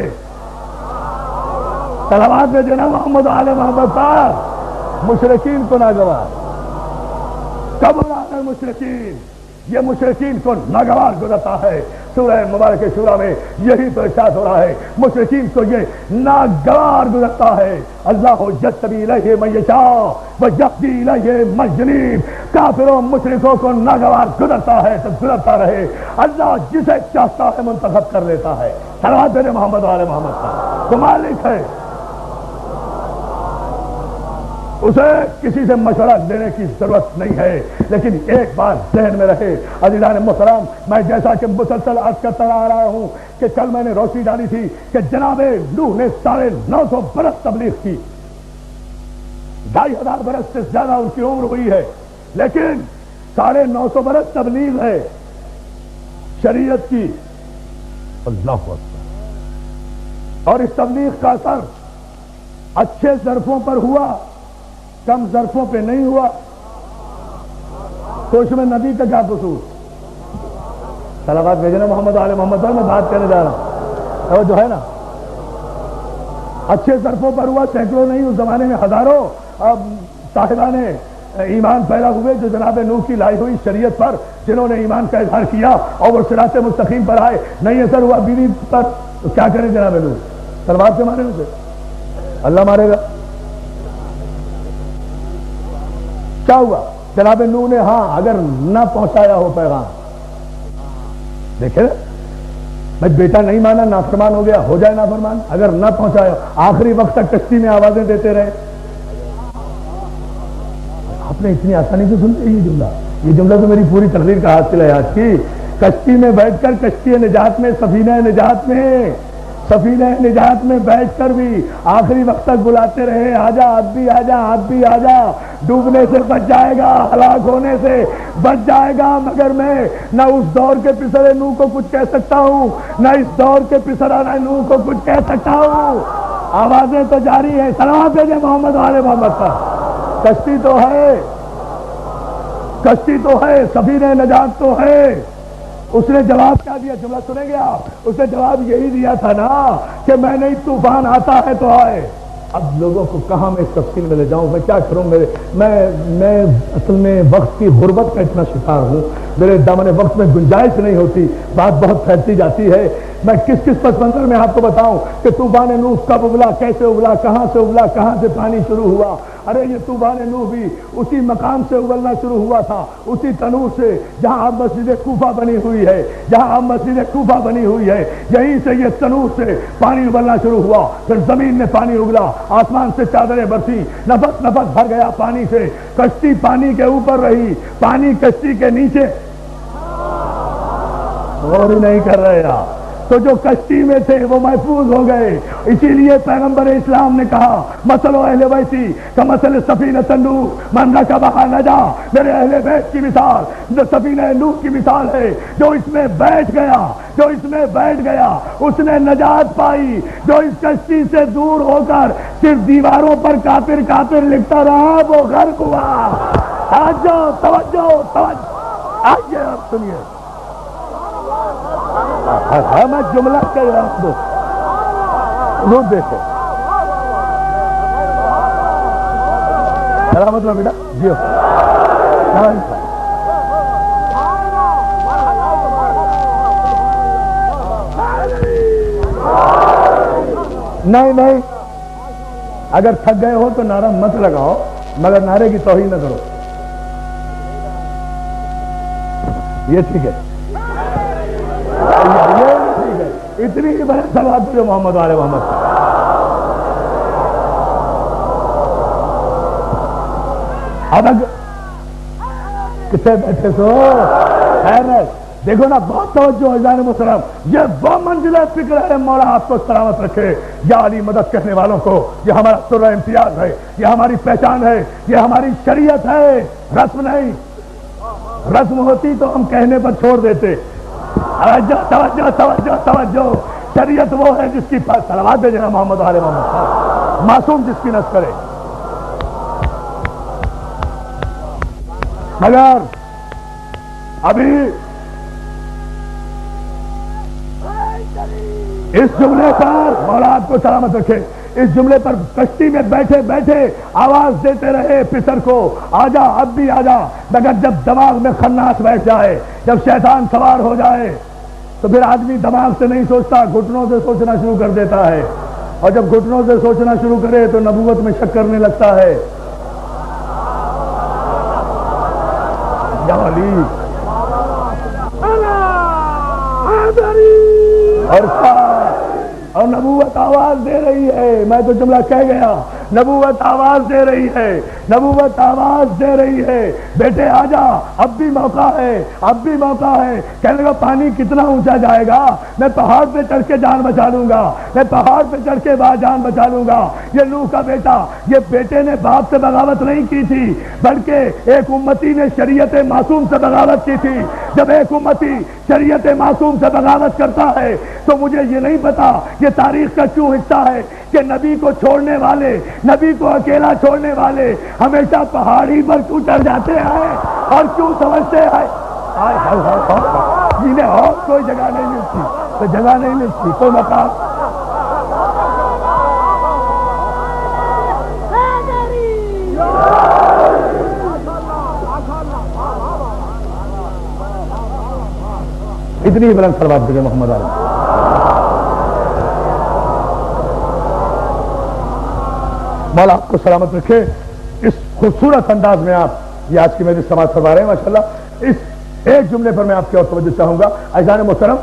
صلوات میں جناب محمد علی محمد صاحب، مشرکین کو ناگوار، قبر علی المشرکین، یہ مشرکین کو ناگوار گزرتا ہے۔ سورہ مبارک شورى میں یہی تو ارشاد ہو رہا ہے، مشرکین کو یہ ناگوار گزرتا ہے۔ اللہ یجتبی الیہ من یشاء ویہدی الیہ من ینیب، کافروں مشرکوں کو ناگوار گزرتا ہے تو گزرتا رہے، اللہ جسے چاہتا ہے منتخب کر لیتا ہے۔ صلوات محمد علی محمد کا تو مالک ہے، اسے کسی سے مشورہ لینے کی ضرورت نہیں ہے، لیکن ایک بات ذہن میں رہے عزیزان محترم، میں جیسا کہ مسلسل عرض کرتا آ رہا ہوں کہ کل میں نے روشنی ڈالی تھی کہ جناب نوح نے 950 برس تبلیغ کی، 2500 برس سے زیادہ ان کی عمر ہوئی ہے، لیکن 950 برس تبلیغ ہے شریعت کی، اللہ اکبر، اور اس تبلیغ کا اثر اچھے ظرفوں پر ہوا، کم ظرفوں پہ نہیں ہوا۔ تو اس میں نبی کا کیا قصور؟ صلوات بھیجنا محمد علی محمد پر میں بات کرنے جا رہا ہوں، اور جو ہے نا اچھے ظرفوں پر ہوا، سینکڑوں نہیں، اس زمانے میں ہزاروں صاحبان ایمان پیدا ہوئے جو جناب نوح کی لائی ہوئی شریعت پر، جنہوں نے ایمان کا اظہار کیا اور وہ صراط مستقیم پر آئے۔ نہیں اثر ہوا بیوی پر تو کیا کریں جناب نوح؟ تلوار سے مارے اسے؟ اللہ مارے گا؟ کیا ہوا؟ جناب نوح نے ہاں اگر نہ پہنچایا ہو پیغام، دیکھیں میں بیٹا نہیں مانا، نافرمان ہو گیا، ہو جائے نافرمان، اگر نہ پہنچایا آخری وقت تک کشتی میں آوازیں دیتے رہے۔ آپ نے اتنی آسانی سے سنتے یہ جملہ تو میری پوری تقریر کا حاصل ہے آج کی، کشتی میں بیٹھ کر، کشتی نجات میں، سفینہ نجات میں بیٹھ کر بھی آخری وقت تک بلاتے رہے، آجا آپ بھی آجا، آپ بھی آجا، ڈوبنے سے بچ جائے گا، ہلاک ہونے سے بچ جائے گا، مگر میں نہ اس دور کے پسرے نوح کو کچھ کہہ سکتا ہوں، نہ اس دور کے پسرا نوح کو کچھ کہہ سکتا ہوں۔ آوازیں تو جاری ہیں، صلوات بھیجیں محمد علی محمد پر۔ کشتی تو ہے، کشتی تو ہے، سفینہ نجات تو ہے۔ اس نے جواب کیا دیا؟ جملہ سنیں گے آپ، اس نے جواب یہی دیا تھا نا کہ میں نہیں، طوفان آتا ہے تو آئے، اب لوگوں کو کہاں میں اس تفصیل میں لے جاؤں، میں کیا کروں، میں اصل میں وقت کی غربت کا اتنا شکار ہوں، میرے دامن وقت میں گنجائش نہیں ہوتی، بات بہت پھیلتی جاتی ہے، میں کس پس منظر میں آپ کو بتاؤں کہ طوفان نوح کب ابلا، کیسے ابلا، کہاں سے ابلا، کہاں سے پانی شروع ہوا۔ ارے یہ طوفان نوح بھی اسی مقام سے ابلنا شروع ہوا تھا، اسی تنور سے جہاں اب مسجد کوفہ بنی ہوئی ہے، جہاں اب مسجد کوفہ بنی ہوئی ہے، یہیں سے یہ تنور سے پانی ابلنا شروع ہوا، پھر زمین میں پانی ابلا، آسمان سے چادریں برسی، نفس نفس بھر گیا پانی سے، کشتی پانی کے اوپر رہی، پانی کشتی کے نیچے غور ہی نہیں کر رہے آپ، تو جو کشتی میں تھے وہ محفوظ ہو گئے۔ اسی لیے پیغمبر اسلام نے کہا مثل اہل بیتی کمثل سفینۃ نوح من رکبھا نجا، میرے اہل بیت کی مثال جو سفینہ نوح کی مثال ہے، جو اس میں بیٹھ گیا اس نے نجات پائی، جو اس کشتی سے دور ہو کر صرف دیواروں پر کافر کافر لکھتا رہا وہ غرق ہوا۔ توجہ آئیے آپ سنیے، میں جملہ کہہ رہا ہوں، روح دیکھو سلامت رہو بیٹا، جیو نہیں، اگر تھک گئے ہو تو نعرہ مت لگاؤ، مگر نعرے کی توہین نہ کرو، یہ ٹھیک ہے، اتنی ہی بڑے صلوات جو محمد آل محمد کا۔ اب کتنے بیٹھے سو خیر ہے، دیکھو نا بہت توجہ عزیزان محترم، یہ وہ منزل فکر ہے، مولا آپ کو سلامت رکھے۔ یا علی مدد کہنے والوں کو یہ ہمارا سر امتیاز ہے، یہ ہماری پہچان ہے، یہ ہماری شریعت ہے، رسم نہیں، رسم ہوتی تو ہم کہنے پر چھوڑ دیتے۔ توجہ، شریعت وہ ہے جس کی صلوات بھیجنا محمد آل محمد، معصوم جس کی نس کرے۔ مگر ابھی اس جملے پر مولا آپ کو سلامت رکھے، اس جملے پر کشتی میں بیٹھے بیٹھے آواز دیتے رہے پسر کو، آجا اب بھی آجا، مگر جب دماغ میں خناس بیٹھ جائے، جب شیطان سوار ہو جائے تو پھر آدمی دماغ سے نہیں سوچتا، گھٹنوں سے سوچنا شروع کر دیتا ہے، اور جب گھٹنوں سے سوچنا شروع کرے تو نبوت میں شک کرنے لگتا ہے۔ یا علی اور نبوت آواز دے رہی ہے، میں تو جملہ کہہ گیا، نبوت آواز دے رہی ہے، نبوت آواز دے رہی ہے، بیٹے آجا اب بھی موقع ہے، اب بھی موقع ہے۔ کہنے لگا پانی کتنا اونچا جائے گا، میں پہاڑ پہ چڑھ کے جان بچا لوں گا، میں پہاڑ پہ چڑھ کے جان بچا لوں گا۔ یہ نوح کا بیٹا، یہ بیٹے نے باپ سے بغاوت نہیں کی تھی، بلکہ ایک امتی نے شریعت معصوم سے بغاوت کی تھی۔ جب ایک امتی شریعت معصوم سے بغاوت کرتا ہے تو مجھے یہ نہیں پتا یہ تاریخ کا کیوں حصہ ہے کہ نبی کو چھوڑنے والے، نبی کو اکیلا چھوڑنے والے ہمیشہ پہاڑی پر کیوں چڑھ جاتے ہیں اور کیوں سمجھتے ہیں جنہیں اور کوئی جگہ نہیں ملتی، کوئی جگہ نہیں ملتی، کوئی مقام۔ اتنی ہی بلند صلوات بھیجے محمد علیہ۔ مولا آپ کو سلامت رکھے، اس خوبصورت انداز میں آپ یہ آج کی میری سماعت فرما رہے ہیں ماشاءاللہ۔ اس ایک جملے پر میں آپ کی اور توجہ چاہوں گا عزیزان محترم،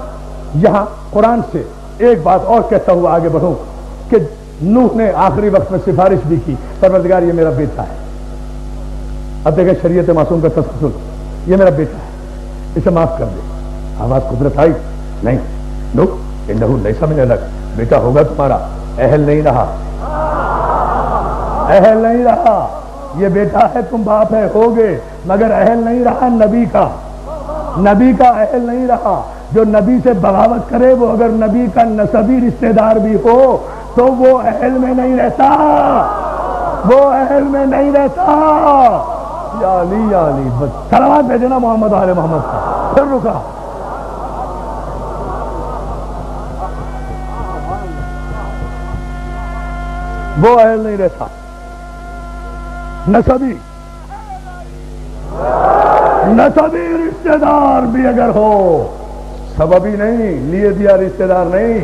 یہاں قرآن سے ایک بات اور کہتا ہوا آگے بڑھوں کہ نوح نے آخری وقت میں سفارش بھی کی، پروردگار یہ میرا بیٹا ہے۔ اب دیکھیں شریعت معصوم کا تسلسل، یہ میرا بیٹا ہے، اسے معاف کر دے۔ آواز قدرت آئی نہیں، نوح انہو لیسا من اہلک، بیٹا ہوگا تمہارا، اہل نہیں رہا، اہل نہیں رہا، یہ بیٹا ہے تم باپ ہے ہوگے، مگر اہل نہیں رہا نبی کا، نبی کا اہل نہیں رہا۔ جو نبی سے بغاوت کرے وہ اگر نبی کا نسبی رشتہ دار بھی ہو تو وہ اہل میں نہیں رہتا، وہ اہل میں نہیں رہتا۔ یا علی یا علی، بس صلوات بھیجنا محمد آل محمد کا۔ پھر رکا، وہ اہل نہیں رہتا. نسبی رشتہ دار بھی اگر ہو، سببی نہیں، لیے دیا رشتہ دار نہیں،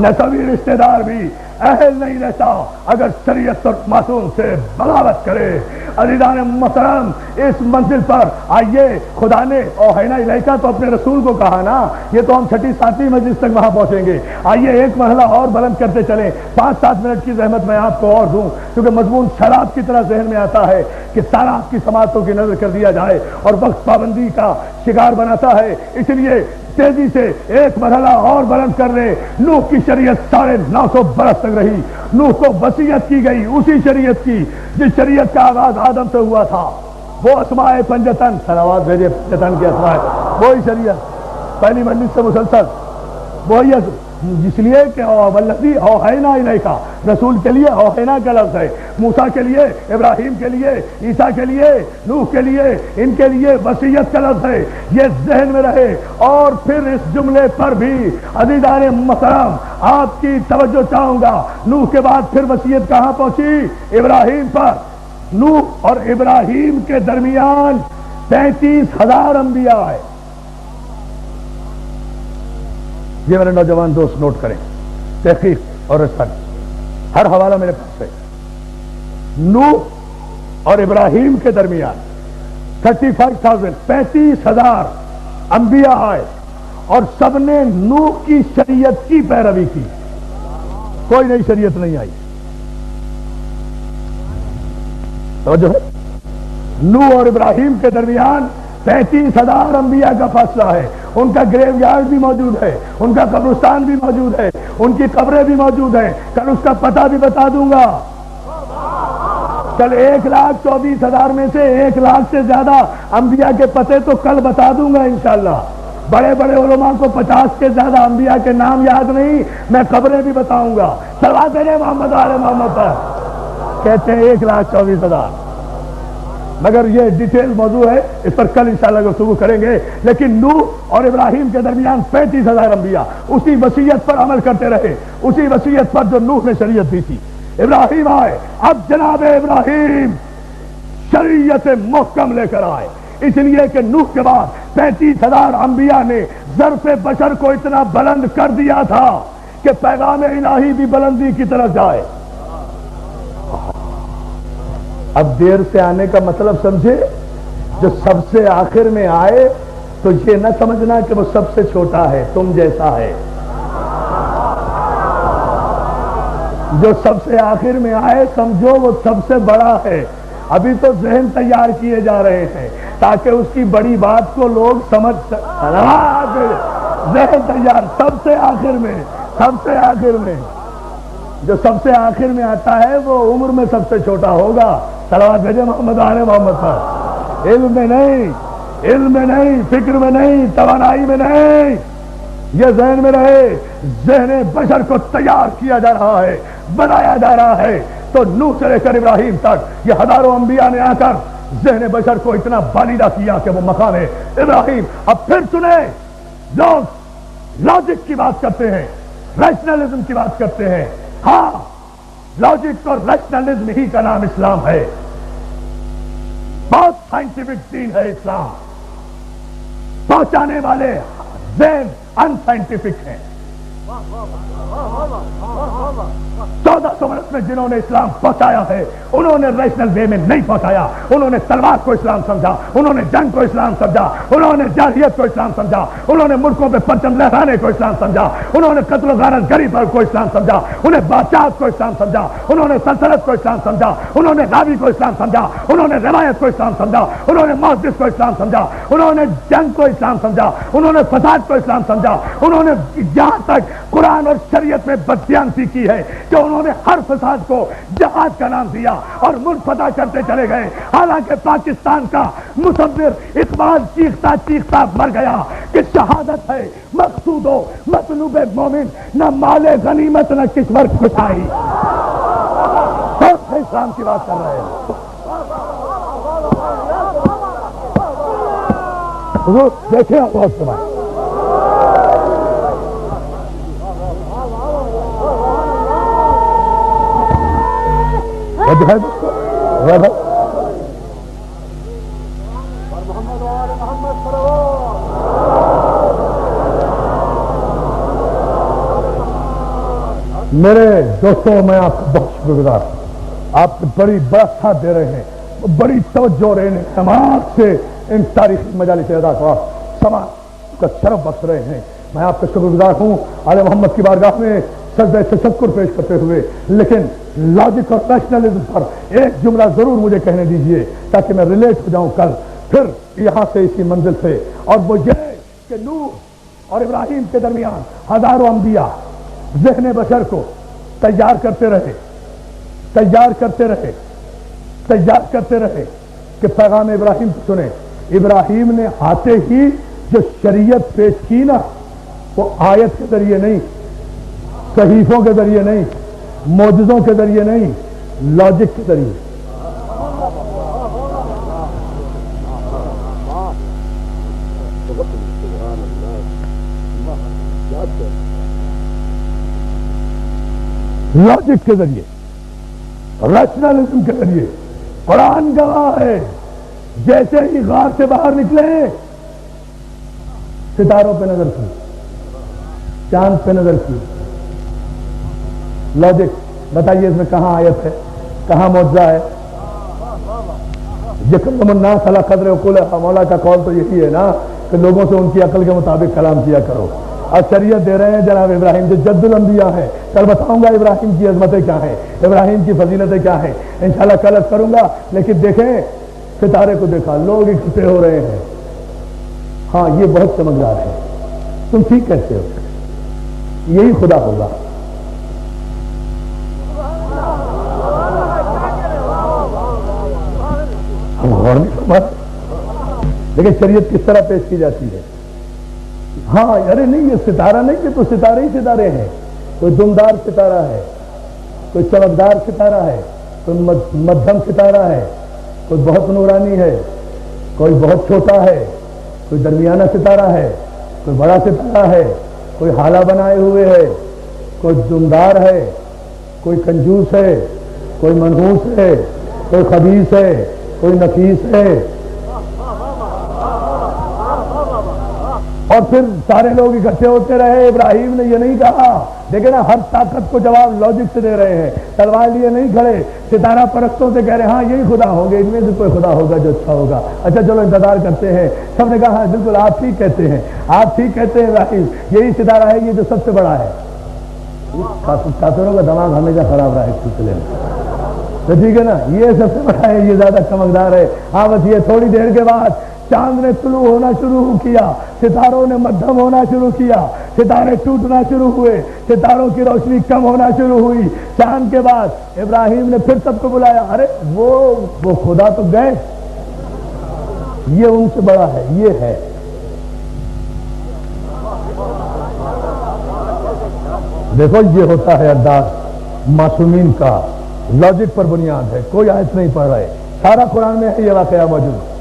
نسبی رشتہ دار بھی اہل نہیں رہتا اگر شریعت اور معصوم سے بغاوت کرے. عزیزان محترم، اس منزل پر آئیے. خدا نے اوحینا الیکا تو اپنے رسول کو کہا نا، یہ تو ہم 6 7ویں مجلس تک وہاں پہنچیں گے. آئیے ایک مرحلہ اور بلند کرتے چلیں. 5 7 منٹ کی زحمت میں آپ کو اور دوں، کیونکہ مضمون شراب کی طرح ذہن میں آتا ہے کہ سارا آپ کی سماعتوں کی نظر کر دیا جائے اور وقت پابندی کا شکار بناتا ہے. اس لیے تیزی سے ایک مرحلہ اور بلند کر رہے. نوح کی شریعت 950 برس تک رہی. نوح کو وصیت کی گئی اسی شریعت کی جس شریعت کا آغاز آدم سے ہوا تھا. وہ اسماء پنجتن، صلوات بھیجے پنجتن کے اسماء، وہی شریعت پہلی مجلس سے مسلسل وہی. اس لیے کہ والذی اوحینا الیکا رسول کے لیے اوحینا کا لفظ ہے، موسیٰ کے لیے، ابراہیم کے لیے، عیسیٰ کے لیے، نوح کے لیے، ان کے لیے وصیت کا لفظ ہے. یہ ذہن میں رہے. اور پھر اس جملے پر بھی عزیزان محترم آپ کی توجہ چاہوں گا. نوح کے بعد پھر وصیت کہاں پہنچی؟ ابراہیم پر. نوح اور ابراہیم کے درمیان 35,000 انبیاء آئے. یہ میرے نوجوان دوست نوٹ کریں، تحقیق اور ریسرچ، ہر حوالہ میرے پاس ہے. نوح اور ابراہیم کے درمیان 35,000 انبیاء آئے اور سب نے نوح کی شریعت کی پیروی کی. کوئی نئی شریعت نہیں آئی. توجہ ہے. نوح اور ابراہیم کے درمیان 35,000 انبیاء کا فاصلہ ہے. ان کا گریو یارڈ بھی موجود ہے، ان کا قبرستان بھی موجود ہے، ان کی قبریں بھی موجود ہیں. کل اس کا پتہ بھی بتا دوں گا. کل 1,24,000 میں سے 1 لاکھ سے زیادہ انبیاء کے پتے تو کل بتا دوں گا انشاءاللہ. بڑے بڑے علماء کو 50 کے زیادہ انبیاء کے نام یاد نہیں، میں قبریں بھی بتاؤں گا. صلوات بھیجیں محمد آل محمد پر. کہتے ہیں 1,24,000، مگر یہ ڈیٹیل موضوع ہے، اس پر کل انشاءاللہ گفتگو کریں گے. لیکن نوح اور ابراہیم کے درمیان 35,000 انبیاء اسی وصیت پر عمل کرتے رہے، اسی وصیت پر جو نوح نے شریعت دی تھی. ابراہیم آئے. اب جناب ابراہیم شریعت محکم لے کر آئے، اس لیے کہ نوح کے بعد 35,000 انبیاء نے ظرف بشر کو اتنا بلند کر دیا تھا کہ پیغام الہی بھی بلندی کی طرف جائے. اب دیر سے آنے کا مطلب سمجھے. جو سب سے آخر میں آئے تو یہ نہ سمجھنا کہ وہ سب سے چھوٹا ہے، تم جیسا ہے. جو سب سے آخر میں آئے سمجھو وہ سب سے بڑا ہے. ابھی تو ذہن تیار کیے جا رہے ہیں تاکہ اس کی بڑی بات کو لوگ سمجھ ذہن تیار. سب سے آخر میں، سب سے آخر میں جو سب سے آخر میں آتا ہے وہ عمر میں سب سے چھوٹا ہوگا. صلوات بھیجے محمد آل محمد پر. علم میں نہیں، علم میں نہیں، فکر میں نہیں، توانائی میں نہیں. یہ ذہن میں رہے. ذہن بشر کو تیار کیا جا رہا ہے، بنایا جا رہا ہے. تو نوح سے لے کر ابراہیم تک یہ ہزاروں انبیاء نے آ کر ذہن بشر کو اتنا بالیدہ کیا کہ وہ مقام ہے ابراہیم. اب پھر سنیں، لوگ لاجک کی بات کرتے ہیں، ریشنلزم کی بات کرتے ہیں. ہاں، لاجک اور ریشنلزم ہی کا نام اسلام ہے. بہت سائنٹیفک دین ہے اسلام. پہنچانے والے ذہن ان سائنٹیفک ہیں. 1400 برس میں جنہوں نے اسلام پہنچایا ہے انہوں نے ریشنل وے میں نہیں پہنچایا. انہوں نے تلوار کو اسلام سمجھا، انہوں نے جنگ کو اسلام سمجھا، انہوں نے جاہلیت کو اسلام سمجھا، انہوں نے ملکوں پہ پرچم لہرانے کو اسلام سمجھا، انہوں نے قتل و غارت گری پر کو اسلام سمجھا، انہیں بادشاہت کو اسلام سمجھا، انہوں نے سلطنت کو اسلام سمجھا، انہوں نے راوی کو اسلام سمجھا، انہوں نے روایت کو اسلام سمجھا، انہوں نے محدث کو اسلام سمجھا، انہوں نے جنگ کو اسلام سمجھا، انہوں نے فساد کو اسلام سمجھا. انہوں نے جہاں تک قرآن اور شریعت میں بددیانتی کی ہے کہ انہوں نے ہر فساد کو جہاد کا نام دیا اور ملک فتح کرتے چلے گئے. حالانکہ پاکستان کا مصور اقبال چیختا چیختا مر گیا کہ شہادت ہے مقصود و مطلوب مومن، نہ مال غنیمت نہ کشور کشائی. سب اسلام کی بات کر رہے ہیں. حضور دیکھیں بہت سمجھ میرے دوستوں، میں آپ کا بہت شکر گزار ہوں، آپ بڑی بڑا ساتھ دے رہے ہیں، بڑی توجہ رہے ہیں، سماج سے ان تاریخی مجالس ادا کو سماج کا شرف بخش رہے ہیں۔ میں آپ کا شکر گزار ہوں آل محمد کی بارگاہ میں سجدہ تشکر پیش کرتے ہوئے، لیکن لاجک اور نیشنلزم پر ایک جملہ ضرور مجھے کہنے دیجئے تاکہ میں ریلیٹ ہو جاؤں کل پھر یہاں سے اسی منزل سے، اور وہ یہ کہ نوح اور ابراہیم کے درمیان ہزاروں انبیاء ذہن بشر کو تیار کرتے رہے کہ پیغام ابراہیم کو سنیں۔ ابراہیم نے آتے ہی جو شریعت پیش کی نا، وہ آیت کے ذریعے نہیں، صحیفوں کے ذریعے نہیں، معجزوں کے ذریعے نہیں، لاجک کے ذریعے۔ لاجک کے ذریعے، ریشنلزم کے ذریعے۔ قرآن گواہ ہے، جیسے ہی غار سے باہر نکلے ستاروں پہ نظر کی، چاند پہ نظر کی۔ لاجک بتائیے اس میں کہاں آیت ہے، کہاں معجزہ ہے؟ یکلم الناس علی قدر عقولہم، مولا کا قول تو یہی ہے نا کہ لوگوں سے ان کی عقل کے مطابق کلام کیا کرو۔ اور شریعت دے رہے ہیں جناب ابراہیم جو جد الانبیاء ہیں۔ کل بتاؤں گا ابراہیم کی عظمتیں کیا ہیں، ابراہیم کی فضیلتیں کیا ہیں، انشاءاللہ کل عرض کروں گا۔ لیکن دیکھیں ستارے کو دیکھا، لوگ اکٹھے ہو رہے ہیں، ہاں یہ بہت چمکدار ہے، تم ٹھیک کہتے ہو، یہی خدا ہوگا۔ ہم غور نہیں فرماتے، لیکن شریعت کس طرح پیش کی جاتی ہے۔ ہاں ارے نہیں یہ ستارہ نہیں، یہ تو ستارے ہی ستارے ہیں۔ کوئی دمدار ستارہ ہے، کوئی چمکدار ستارہ ہے، کوئی مدھم ستارہ ہے، کوئی بہت نورانی ہے، کوئی بہت چھوٹا ہے، کوئی درمیانہ ستارہ ہے، کوئی بڑا ستارہ ہے، کوئی حالہ بنائے ہوئے ہے، کوئی دمدار ہے، کوئی کنجوس ہے، کوئی منحوس ہے، کوئی خبیث ہے، کوئی نفیس ہے۔ اور پھر سارے لوگ اکٹھے ہوتے رہے۔ ابراہیم نے یہ نہیں کہا، دیکھیں نا ہر طاقت کو جواب لاجک سے دے رہے ہیں، تلوار لیے نہیں کھڑے، ستارہ پرستوں سے کہہ رہے ہیں ہاں یہی خدا ہوں گے، ان میں سے کوئی خدا ہوگا جو اچھا ہوگا، اچھا چلو انتظار کرتے ہیں۔ سب نے کہا ہاں بالکل آپ ٹھیک کہتے ہیں، آپ ٹھیک کہتے ہیں ابراہیم، یہی ستارہ ہے یہ جو سب سے بڑا ہے۔ کافروں کا دماغ ہمیشہ خراب رہا ہے اس سلسلے میں، تو ٹھیک ہے نا، یہ سب سے بڑا ہے، یہ زیادہ چمکدار ہے۔ ہاں بس یہ تھوڑی دیر کے بعد چاند نے طلوع ہونا شروع کیا، ستاروں نے مدھم ہونا شروع کیا، ستارے ٹوٹنا شروع ہوئے، ستاروں کی روشنی کم ہونا شروع ہوئی۔ چاند کے بعد ابراہیم نے پھر سب کو بلایا، ارے وہ خدا تو گئے، یہ ان سے بڑا ہے، یہ ہے۔ دیکھو یہ ہوتا ہے انداز معصومین کا، لاجک پر بنیاد ہے، کوئی آیت نہیں پڑھ رہے، سارا قرآن میں ہے یہ واقعہ موجود۔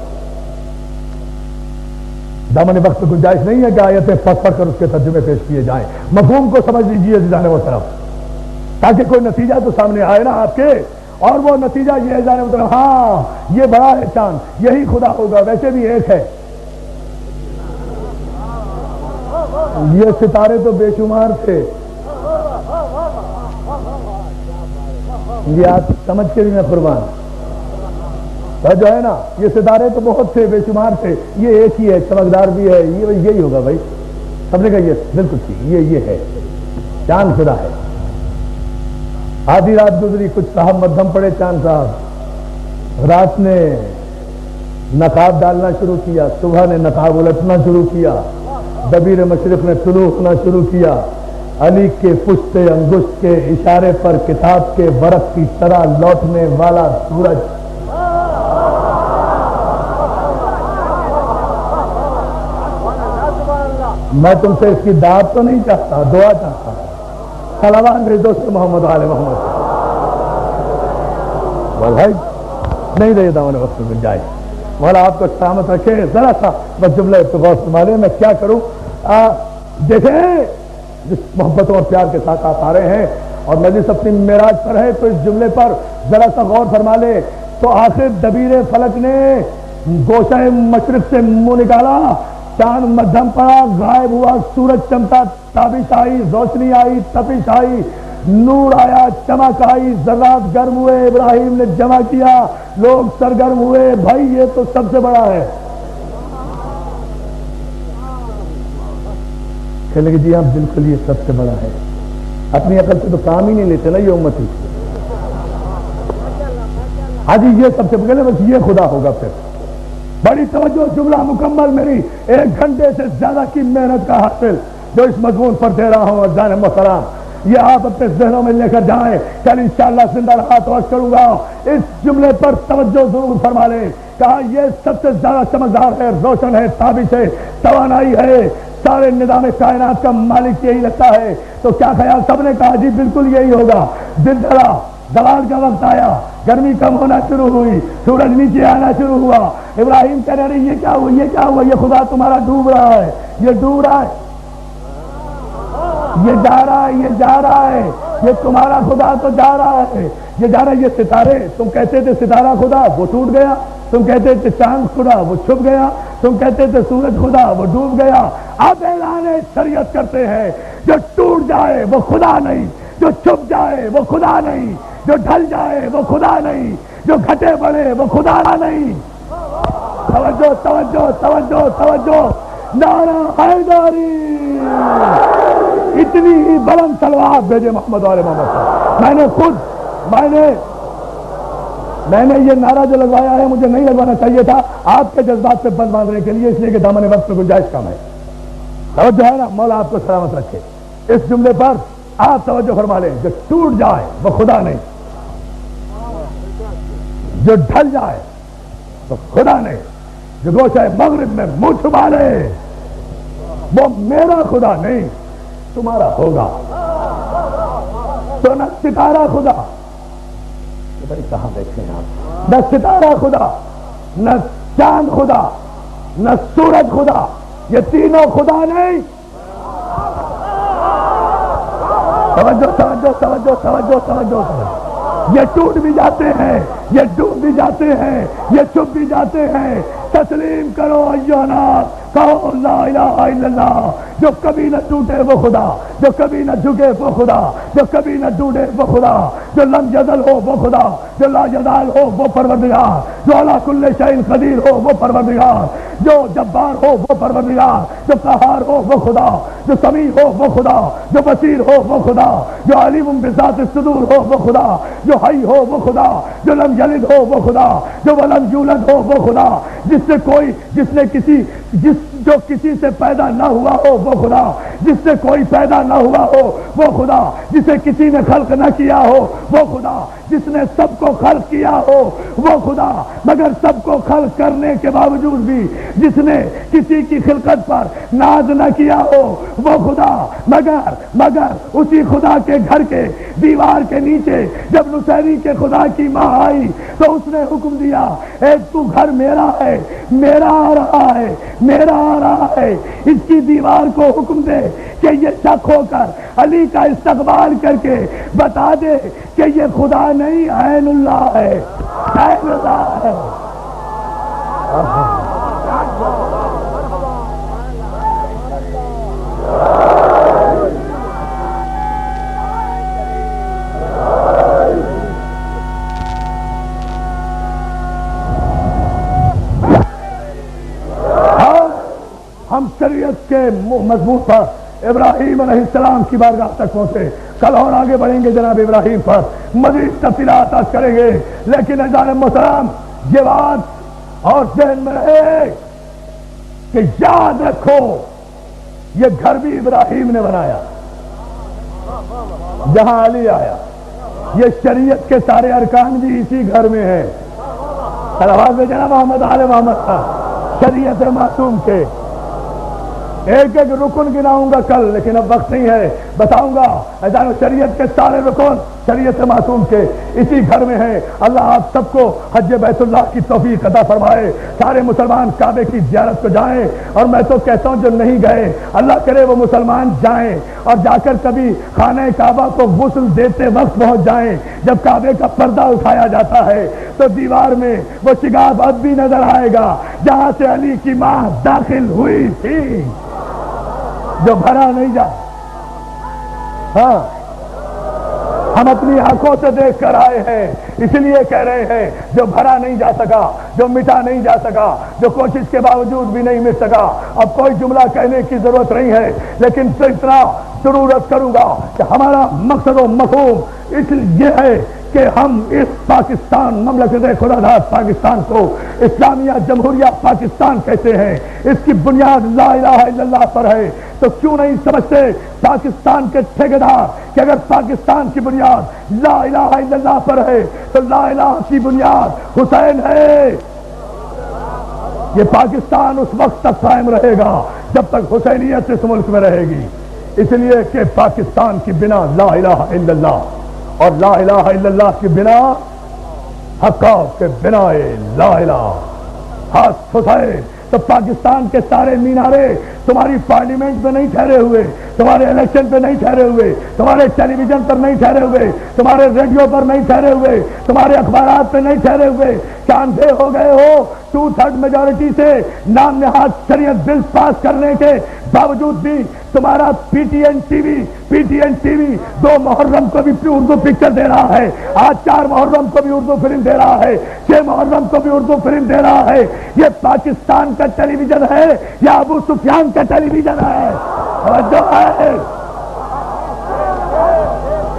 دامن وقت میں گنجائش نہیں ہے کہ آیتیں پڑھ کر اس کے ترجمے پیش کیے جائیں، مفہوم کو سمجھ لیجیے عزیزان محترم، تاکہ کوئی نتیجہ تو سامنے آئے نا آپ کے، اور وہ نتیجہ یہ عزیزان محترم، ہاں یہ بڑا ہے چاند، یہی خدا ہوگا، ویسے بھی ایک ہے۔ یہ ستارے تو بے شمار تھے، یہ آپ سمجھ کے بھی میں قربان، جو ہے نا یہ ستارے تو بہت تھے، بے شمار تھے، یہ ایک ہی ہے، چمکدار بھی ہے، یہی ہوگا بھائی، سب نے کہا یہ بالکل ٹھیک، یہ ہے چاند خدا ہے۔ آدھی رات گزری، کچھ صاحب مدھم پڑے، چاند صاحب رات نے نقاب ڈالنا شروع کیا، صبح نے نقاب الٹنا شروع کیا، دبیر مشرق نے طلوع ہونا شروع کیا، علی کے پشت انگشت کے اشارے پر کتاب کے ورق کی طرح لوٹنے والا سورج۔ میں تم سے اس کی دعوت تو نہیں چاہتا، دعا چاہتا ہوں، صلوات میرے دوست محمد علیہ محمد۔ بھائی نہیں رہے دامن وقت میں گنجائش، مولا آپ کو سلامت رکھے۔ ذرا سا بس جملہ غور فرمائے، میں کیا کروں؟ دیکھیں جس محبتوں اور پیار کے ساتھ آپ آ رہے ہیں، اور مجلس اپنی معراج پر ہے تو اس جملے پر ذرا سا غور فرما لے. تو آخر دبیر فلک نے گوشہ مشرق سے منہ نکالا، چاند مدھم پڑا، غائب ہوا، سورج چمکا، تابش آئی، روشنی آئی، تپش آئی، نور آیا، چمک آئی، ذرات گرم ہوئے، ابراہیم نے جمع کیا، لوگ سرگرم ہوئے. بھائی یہ تو سب سے بڑا ہے. کہنے لگے جی ہاں بالکل یہ سب سے بڑا ہے. اپنی عقل سے تو کام ہی نہیں لیتے نا یہ امتی. ہاں جی یہ سب سے پہلے بس یہ خدا ہوگا. پھر بڑی توجہ، جملہ مکمل میری 1 گھنٹے سے زیادہ کی محنت کا حاصل جو اس مضمون پر دے رہا ہوں. جان محترم یہ آپ اپنے ذہنوں میں لے کر جائیں. کل انشاءاللہ زندہ رہا تو عرض کروں گا اس جملے پر توجہ ضرور فرما لیں. کہا یہ سب سے زیادہ چمکدار ہے، روشن ہے، تابش ہے، توانائی ہے، سارے نظام کائنات کا مالک یہی لگتا ہے. تو کیا خیال؟ سب نے کہا جی بالکل یہی ہوگا. دن ڈھلا، زوال کا وقت آیا، گرمی کم ہونا شروع ہوئی، سورج نیچے آنا شروع ہوا. ابراہیم کہہ رہے یہ کیا ہوا، یہ کیا ہوا؟ یہ خدا تمہارا ڈوب رہا ہے، یہ ڈوب رہا ہے، یہ جا رہا ہے، یہ جا رہا ہے، یہ تمہارا خدا تو جا رہا ہے، یہ جا رہا ہے. یہ ستارے، تم کہتے تھے ستارہ خدا، وہ ٹوٹ گیا. تم کہتے تھے چاند خدا، وہ چھپ گیا. تم کہتے تھے سورج خدا، وہ ڈوب گیا. اب اعلان شریعت کرتے ہیں جو ٹوٹ جائے وہ خدا نہیں، جو چھپ جائے وہ خدا نہیں، جو ڈھل جائے وہ خدا نہیں، جو گھٹے بڑھے وہ خدا نہیں. توجہ توجہ توجہ توجہ. نعرہ حیدری. اتنی ہی بلند تلوار بھیجے محمد والے محمد صاحب. میں نے خود میں نے یہ نعرہ جو لگوایا ہے مجھے نہیں لگوانا چاہیے تھا آپ کے جذبات پہ بند باندھنے کے لیے، اس لیے کہ دامن وقت میں گنجائش کم ہے. توجہ ہے نا؟ مولا آپ کو سلامت رکھے. اس جملے پر آپ توجہ فرما لیں. جو ٹوٹ جائے وہ خدا نہیں، جو ڈھل جائے وہ خدا نہیں، جو گوشہ مغرب میں منہ چھپا لے وہ میرا خدا نہیں تمہارا ہوگا. تو نہ ستارہ خدا، بھائی کہاں دیکھیں آپ، نہ ستارہ خدا، نہ چاند خدا، نہ سورج خدا، یہ تینوں خدا نہیں. توجہ توجہ توجہ توجہ توجہ. یہ ٹوٹ بھی جاتے ہیں، یہ ڈوب بھی جاتے ہیں، یہ چھپ بھی جاتے ہیں. تسلیم کرو ایھا الناس، کہو لا الہ الا اللہ. جو کبھی نہ ٹوٹے وہ خدا، جو کبھی نہ جھکے وہ خدا، جو کبھی نہ ٹوٹے وہ خدا، جو لم یزل ہو وہ خدا، جو لا یزال ہو وہ پروردگار، جو علی کل شیء قدیر ہو وہ پروردگار، جو جبار ہو وہ پروردگار، جو قہار ہو وہ خدا، جو سمیع ہو وہ خدا، جو بصیر ہو وہ خدا، جو علیم بذات الصدور ہو وہ خدا، جو حی ہو وہ خدا، جو لم یلد ہو وہ خدا، جو ولم یولد ہو وہ خدا، جو کسی سے پیدا نہ ہوا ہو وہ خدا، جس سے کوئی پیدا نہ ہوا ہو وہ خدا، جسے کسی نے خلق نہ کیا ہو وہ خدا، جس نے سب کو خلق کیا ہو وہ خدا، مگر سب کو خلق کرنے کے باوجود بھی جس نے کسی کی خلقت پر ناز نہ کیا ہو وہ خدا، مگر اسی خدا کے گھر کے دیوار کے نیچے جب نصیری کے خدا کی ماں آئی تو اس نے حکم دیا ایک تو گھر میرا ہے، میرا آ رہا ہے، میرا آ رہا ہے. اس کی دیوار کو حکم دے کہ یہ شک ہو کر علی کا استقبال کر کے بتا دے کہ یہ خدا نہیں عین اللہ ہے، عین اللہ ہے. ہم شریعت کے مضمون پر ابراہیم علیہ السلام کی بارگاہ تک پہنچے. کل اور آگے بڑھیں گے جناب ابراہیم پر، مزید تفصیلات عرض کریں گے. لیکن عزیزان محترم یہ بات اور ذہن میں رہے کہ یاد رکھو یہ گھر بھی ابراہیم نے بنایا جہاں علی آیا. یہ شریعت کے سارے ارکان بھی اسی گھر میں ہیں. آواز میں جناب محمد آل محمد کا شریعت معصوم کے ایک ایک رکن گناؤں گا کل، لیکن اب وقت نہیں ہے. بتاؤں گا شریعت کے سارے رکن شریعت معصوم کے اسی گھر میں ہیں. اللہ آپ سب کو حج بیت اللہ کی توفیق عطا فرمائے. سارے مسلمان کعبے کی زیارت کو جائیں, اور میں تو کہتا ہوں جو نہیں گئے اللہ کرے وہ مسلمان جائیں اور جا کر کبھی خانہ کعبہ کو غسل دیتے وقت پہنچ جائیں. جب کعبے کا پردہ اٹھایا جاتا ہے تو دیوار میں وہ شگاف اب بھی نظر آئے گا جہاں سے علی کی ماں داخل ہوئی تھی, جو بھرا نہیں جا. ہاں, ہم اپنی آنکھوں سے دیکھ کر آئے ہیں, اس لیے کہہ رہے ہیں جو بھرا نہیں جا سکا, جو مٹا نہیں جا سکا, جو کوشش کے باوجود بھی نہیں مٹ سکا. اب کوئی جملہ کہنے کی ضرورت نہیں ہے, لیکن اتنا ضرورت کروں گا کہ ہمارا مقصد و مفہوم اس یہ ہے کہ ہم اس پاکستان, مملکت خدا داد پاکستان کو اسلامیہ جمہوریہ پاکستان کہتے ہیں. اس کی بنیاد لا الہ الا اللہ پر ہے. تو کیوں نہیں سمجھتے پاکستان کے ٹھیکیدار کہ اگر پاکستان کی بنیاد لا الہ الا اللہ پر ہے تو لا الہ کی بنیاد حسین ہے. یہ پاکستان اس وقت تک قائم رہے گا جب تک حسینیت اس ملک میں رہے گی. اس لیے کہ پاکستان کی بنا لا الہ الا اللہ, اور لا الہ الا اللہ کی بنا حقا کے بنا لا الہ ہاتھ حسین. تو پاکستان کے سارے مینارے تمہاری پارلیمنٹ پہ نہیں ٹھہرے ہوئے, تمہارے الیکشن پہ نہیں ٹھہرے ہوئے, تمہارے ٹیلی ویژن پر نہیں ٹھہرے ہوئے, تمہارے ریڈیو پر نہیں ٹھہرے ہوئے, تمہارے اخبارات پہ نہیں ٹھہرے ہوئے. چاندے ہو گئے ہو 2/3 میجورٹی سے نام نہاد شریعت بل پاس کرنے کے باوجود بھی تمہارا P T N T V 2 Muharram کو بھی اردو پکچر دے رہا ہے, آج 4 محرم کو بھی اردو فلم دے رہا ہے, 6 محرم کو بھی اردو فلم دے رہا ہے. یہ پاکستان کا ٹیلی ویژن ہے یا ابو سفیان کا ٹیلی ویژن ہے؟ توجہ ہے,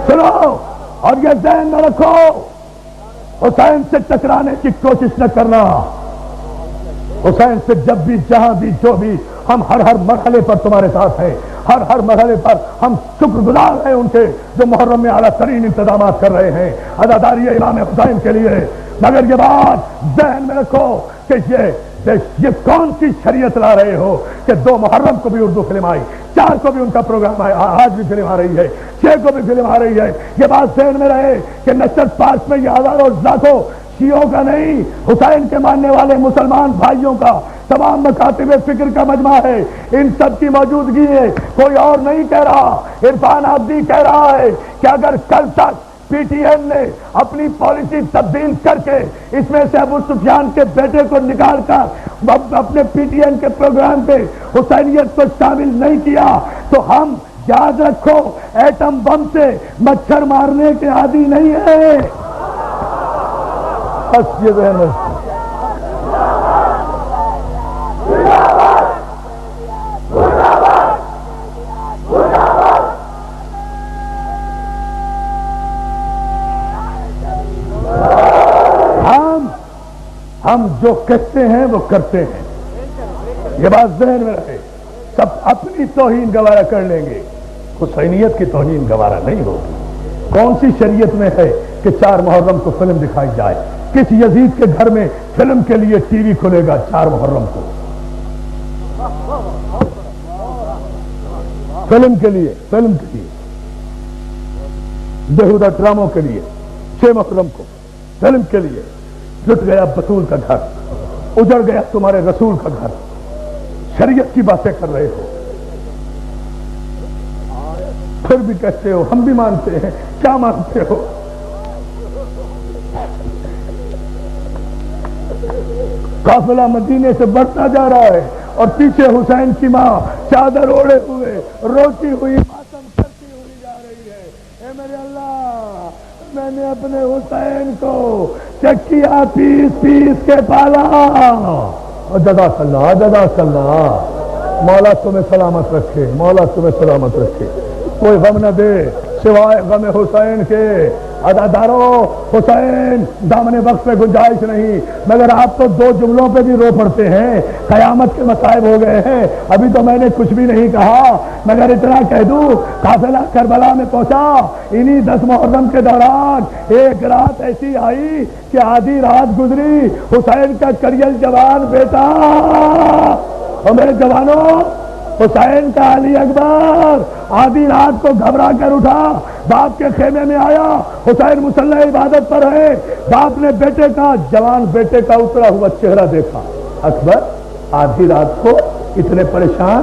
سنو اور یہ ذہن میں رکھو, حسین سے ٹکرانے کی کوشش نہ کرنا. حسین سے جب بھی جہاں بھی جو بھی, ہم ہر مرحلے پر تمہارے ساتھ ہیں, ہر مرحلے پر ہم شکر گزار ہیں ان کے جو محرم میں اعلیٰ ترین انتظامات کر رہے ہیں عزاداری امام حسین کے لیے. مگر یہ بات ذہن میں رکھو کہ یہ کون سی شریعت لا رہے ہو کہ 2 محرم کو بھی اردو فلم آئی, 4 کو بھی ان کا پروگرام آیا, آج بھی فلم آ رہی ہے, 6 کو بھی فلم آ رہی ہے. یہ بات ذہن میں رہے کہ نشرت پارک میں یہ ہزاروں لاکھوں شیعوں کا نہیں, حسین کے ماننے والے مسلمان بھائیوں کا, تمام مکاتب فکر کا مجمع ہے. ان سب کی موجودگی ہے, کوئی اور نہیں کہہ رہا. عرفان عابدی کہہ رہا ہے کہ اگر کل تک پی ٹی این نے اپنی پالیسی تبدیل کر کے اس میں سے ابو سفیان کے بیٹے کو نکال کر اپنے پی ٹی این کے پروگرام پہ حسینیت کو شامل نہیں کیا تو ہم یاد رکھو ایٹم بم سے مچھر مارنے کے عادی نہیں ہے. بس یہ ذہن ہے. ہم جو کہتے ہیں وہ کرتے ہیں, یہ بات ذہن میں رہے. سب اپنی توہین گوارا کر لیں گے, حسینیت کی توہین گوارا نہیں ہوگی. کون سی شریعت میں ہے کہ 4 محرم کو فلم دکھائی جائے؟ کس یزید کے گھر میں فلم کے لیے ٹی وی کھلے گا 4 محرم کو؟ فلم کے لیے بےہودہ ڈراموں کے لیے 6 محرم کو فلم کے لیے لٹ گیا بطول کا گھر, اجڑ گیا تمہارے رسول کا گھر. شریعت کی باتیں کر رہے ہو, پھر بھی کہتے ہو ہم بھی مانتے ہیں. کیا مانتے ہو؟ قافلہ مدینے سے بڑھتا جا رہا ہے اور پیچھے حسین کی ماں چادر اوڑے ہوئے روتی ہوئی ماتم کرتی ہوئی جا رہی ہے. اے میرے اللہ, میں نے اپنے حسین کو چکیا پیس کے پالا. جزاک اللہ, مولا تمہیں سلامت رکھے, مولا تمہیں سلامت رکھے. کوئی غم نہ دے سوائے غم حسین کے. ادادارو, حسین دامن وقت پہ گنجائش نہیں, مگر آپ تو 2 جملوں پہ بھی رو پڑتے ہیں. قیامت کے مصائب ہو گئے ہیں. ابھی تو میں نے کچھ بھی نہیں کہا, مگر اتنا کہہ دوں قافلہ کربلا میں پہنچا. انہی 10 محرم کے دوران ایک رات ایسی آئی کہ آدھی رات گزری, حسین کا کریل جوان بیٹا. اور میرے جوانوں, حسین کا علی اکبر آدھی رات کو گھبرا کر اٹھا، باپ کے خیمے میں آیا، حسین مصلی عبادت پر ہے، باپ نے بیٹے کا، جوان بیٹے کا اترا ہوا چہرہ دیکھا، اکبر آدھی رات کو اتنے پریشان،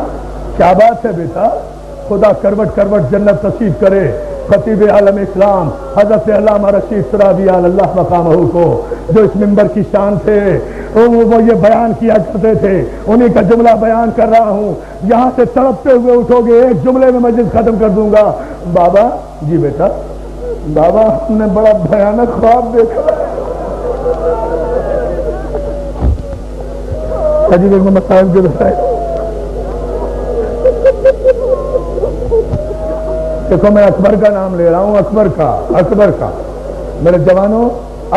کیا بات ہے بیٹا؟ خدا کروٹ کروٹ جنت نصیب کرے خطیب عالم اسلام حضرت علامہ رشید ترابی اللہ مقامہ کو، جو اس منبر کی شان تھے، وہ یہ بیان کیا کرتے تھے، انہی کا جملہ بیان کر رہا ہوں۔ یہاں سے تڑپتے ہوئے اٹھو گے، ایک جملے میں مجلس ختم کر دوں گا۔ بابا جی بیٹا، بابا ہم نے بڑا بھیانک خواب دیکھا۔ عجیب مسائل کے بتائے، دیکھو میں اکبر کا نام لے رہا ہوں، اکبر کا میرے جوانوں،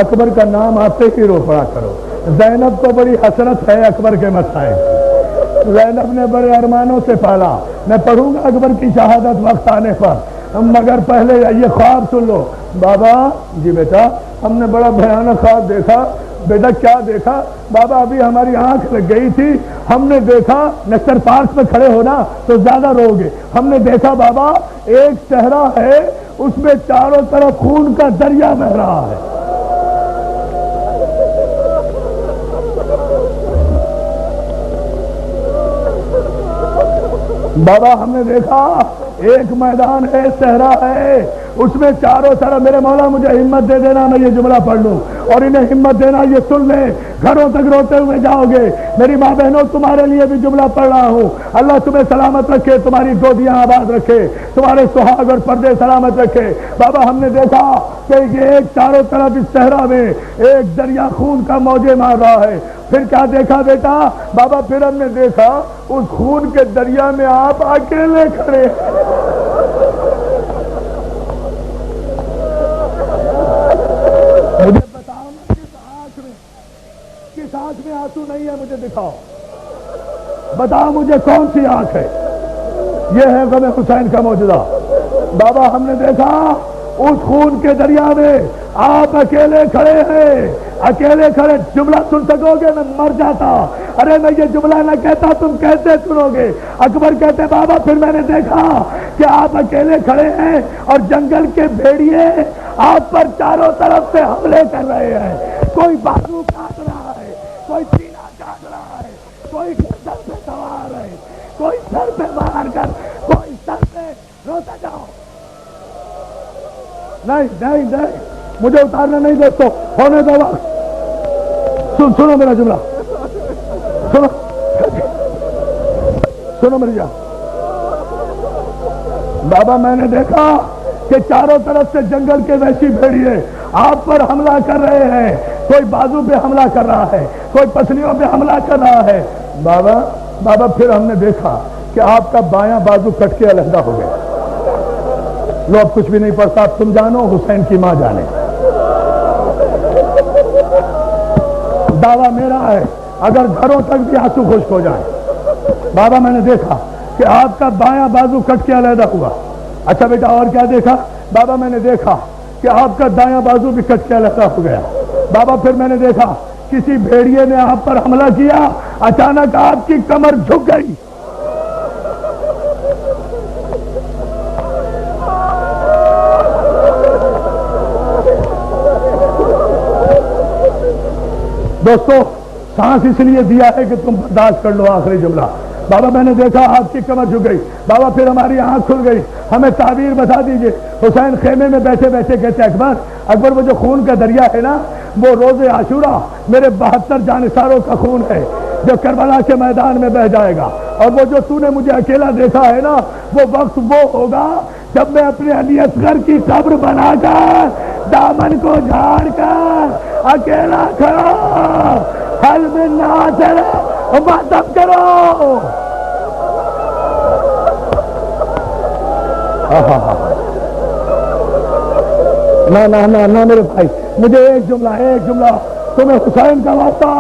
اکبر کا نام آتے ہی رو پڑا کرو۔ زینب کو بڑی حسرت ہے اکبر کے مسائل، زینب نے بڑے ارمانوں سے پالا۔ میں پڑھوں گا اکبر کی شہادت وقت آنے پر، مگر پہلے یہ خواب سن لو۔ بابا جی بیٹا، ہم نے بڑا بھیانک خواب دیکھا۔ بیٹا کیا دیکھا؟ بابا ابھی ہماری آنکھ لگ گئی تھی، ہم نے دیکھا، نکسر پارک میں کھڑے ہونا تو زیادہ رو گے، ہم نے دیکھا بابا ایک صحرا ہے، اس میں چاروں طرف خون کا دریا بہہ رہا ہے۔ بابا ہم نے دیکھا ایک میدان ہے، صحرا ہے، اس میں چاروں طرف، میرے مولا مجھے ہمت دے دینا میں یہ جملہ پڑھ لوں، اور انہیں ہمت دینا یہ سن لیں، گھروں تک روتے ہوئے جاؤ گے۔ میری ماں بہنوں تمہارے لیے بھی جملہ پڑھ رہا ہوں، اللہ تمہیں سلامت رکھے، تمہاری گودیاں آباد رکھے، تمہارے سہاگ اور پردے سلامت رکھے۔ بابا ہم نے دیکھا کہ ایک چاروں طرف اس صحرا میں ایک دریا خون کا موجے مار رہا ہے۔ پھر کیا دیکھا بیٹا؟ بابا پھر ہم نے دیکھا اس خون کے دریا میں آپ اکیلے کھڑے ہیں۔ مجھے بتاؤ نا کس آنکھ میں آنسو نہیں ہے، مجھے دکھاؤ، بتاؤ مجھے کون سی آنکھ ہے؟ یہ ہے غم حسین کا معجزہ۔ بابا ہم نے دیکھا اس خون کے دریا میں آپ اکیلے کھڑے ہیں، اکیلے کھڑے۔ جملہ سن سکو گے؟ میں مر جاتا، ارے میں یہ جملہ نہ کہتا، تم کیسے سنو گے؟ اکبر کہتے بابا پھر میں نے دیکھا کہ آپ اکیلے کھڑے ہیں اور جنگل کے بھیڑیے آپ پر چاروں طرف سے حملے کر رہے ہیں، کوئی بازو کاٹ رہا ہے، کوئی سینہ کاٹ رہا ہے، کوئی سر پہ سوار ہے، کوئی سر پہ مار کر، کوئی سر پہ۔ روتے جاؤ، نہیں مجھے اتارنا نہیں دوستو، ہونے دو وقت۔ سنو میرا جملہ، سنو میری جان۔ بابا میں نے دیکھا کہ چاروں طرف سے جنگل کے وحشی بھیڑیے آپ پر حملہ کر رہے ہیں، کوئی بازو پہ حملہ کر رہا ہے، کوئی پسلیوں پہ حملہ کر رہا ہے۔ بابا پھر ہم نے دیکھا کہ آپ کا بایاں بازو کٹ کے علیحدہ ہو گیا۔ لو اب کچھ بھی نہیں پڑھتا، اب تم جانو، حسین کی ماں جانے۔ دعویٰ میرا ہے، اگر گھروں تک بھی آنسو خشک ہو جائیں۔ بابا میں نے دیکھا کہ آپ کا بایاں بازو کٹ کے علیحدہ ہوا۔ اچھا بیٹا اور کیا دیکھا؟ بابا میں نے دیکھا کہ آپ کا دایاں بازو بھی کٹ کے علیحدہ ہو گیا۔ بابا پھر میں نے دیکھا کسی بھیڑیے نے آپ پر حملہ کیا، اچانک آپ کی کمر جھک گئی۔ دوستو سانس اس لیے دیا ہے کہ تم برداشت کر لو آخری جملہ۔ بابا میں نے دیکھا آپ کی کمر جھک گئی۔ بابا پھر ہماری آنکھ کھل گئی، ہمیں تعبیر بتا دیجئے۔ حسین خیمے میں بیٹھے بیٹھے کہتے اکبر وہ جو خون کا دریا ہے نا، وہ روز عاشورہ میرے 72 جانثاروں کا خون ہے جو کربلا کے میدان میں بہہ جائے گا، اور وہ جو تو نے مجھے اکیلا دیکھا ہے نا، وہ وقت وہ ہوگا جب میں اپنے علی اصغر کی قبر بنا کر دامن کو جھاڑ کر اکیلا کھڑا حل میں ناصر ماتم کرو۔ نہ میرے بھائی، مجھے ایک جملہ تمہیں حسین کا واسطہ،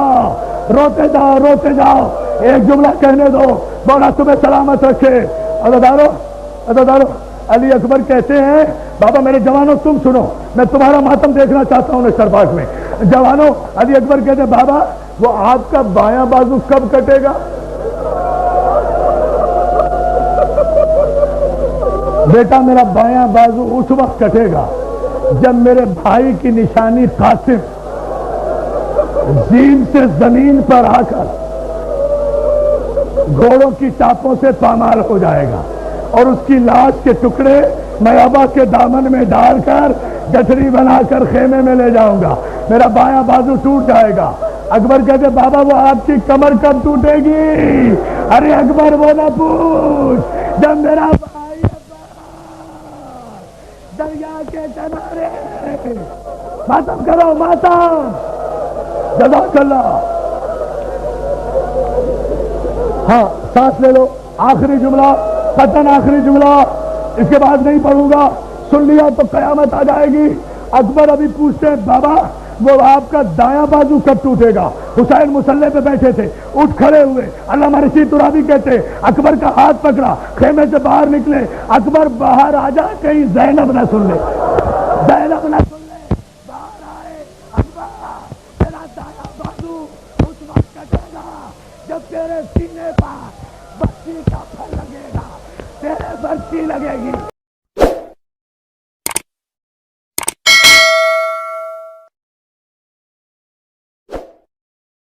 روتے جاؤ، ایک جملہ کہنے دو، بولا تمہیں سلامت رکھے۔ عزادارو علی اکبر کہتے ہیں، بابا میرے جوانوں تم سنو، میں تمہارا ماتم دیکھنا چاہتا ہوں نشتر پاک میں۔ جوانوں علی اکبر کہتے ہیں بابا وہ آپ کا بایاں بازو کب کٹے گا؟ بیٹا میرا بایاں بازو اس وقت کٹے گا جب میرے بھائی کی نشانی قاسم زین سے زمین پر آ کر گھوڑوں کی ٹاپوں سے پامال ہو جائے گا اور اس کی لاش کے ٹکڑے میں ابا کے دامن میں ڈال کر گٹھری بنا کر خیمے میں لے جاؤں گا. میرا بایاں بازو ٹوٹ جائے گا. اکبر کہتے بابا وہ آپ کی کمر کب ٹوٹے گی؟ ارے اکبر وہ نہ پوچھ، جب میرا بھائی دریا کے کنارے. ماتم کرو ماتم. جزاک اللہ. ہاں سانس لے لو. آخری جملہ قطعاً آخری جملہ، اس کے بعد نہیں پڑھوں گا. سن لیا تو قیامت آ جائے گی. اکبر ابھی پوچھتے ہیں بابا وہ آپ کا دایاں بازو کب ٹوٹے گا؟ حسین مسلح پہ بیٹھے تھے، اٹھ کھڑے ہوئے. علامہ رشید ترابی کہتے اکبر کا ہاتھ پکڑا، خیمے سے باہر نکلے. اکبر باہر آ جا کہیں زینب نہ سن لے، زینب نہ سن لے. باہر آئے. اکبر تیرا دایاں بازو اس وقت کٹے گا جب تیرے سینے پر بچی کا پھل لگے گا، تیرے برچی لگے گی.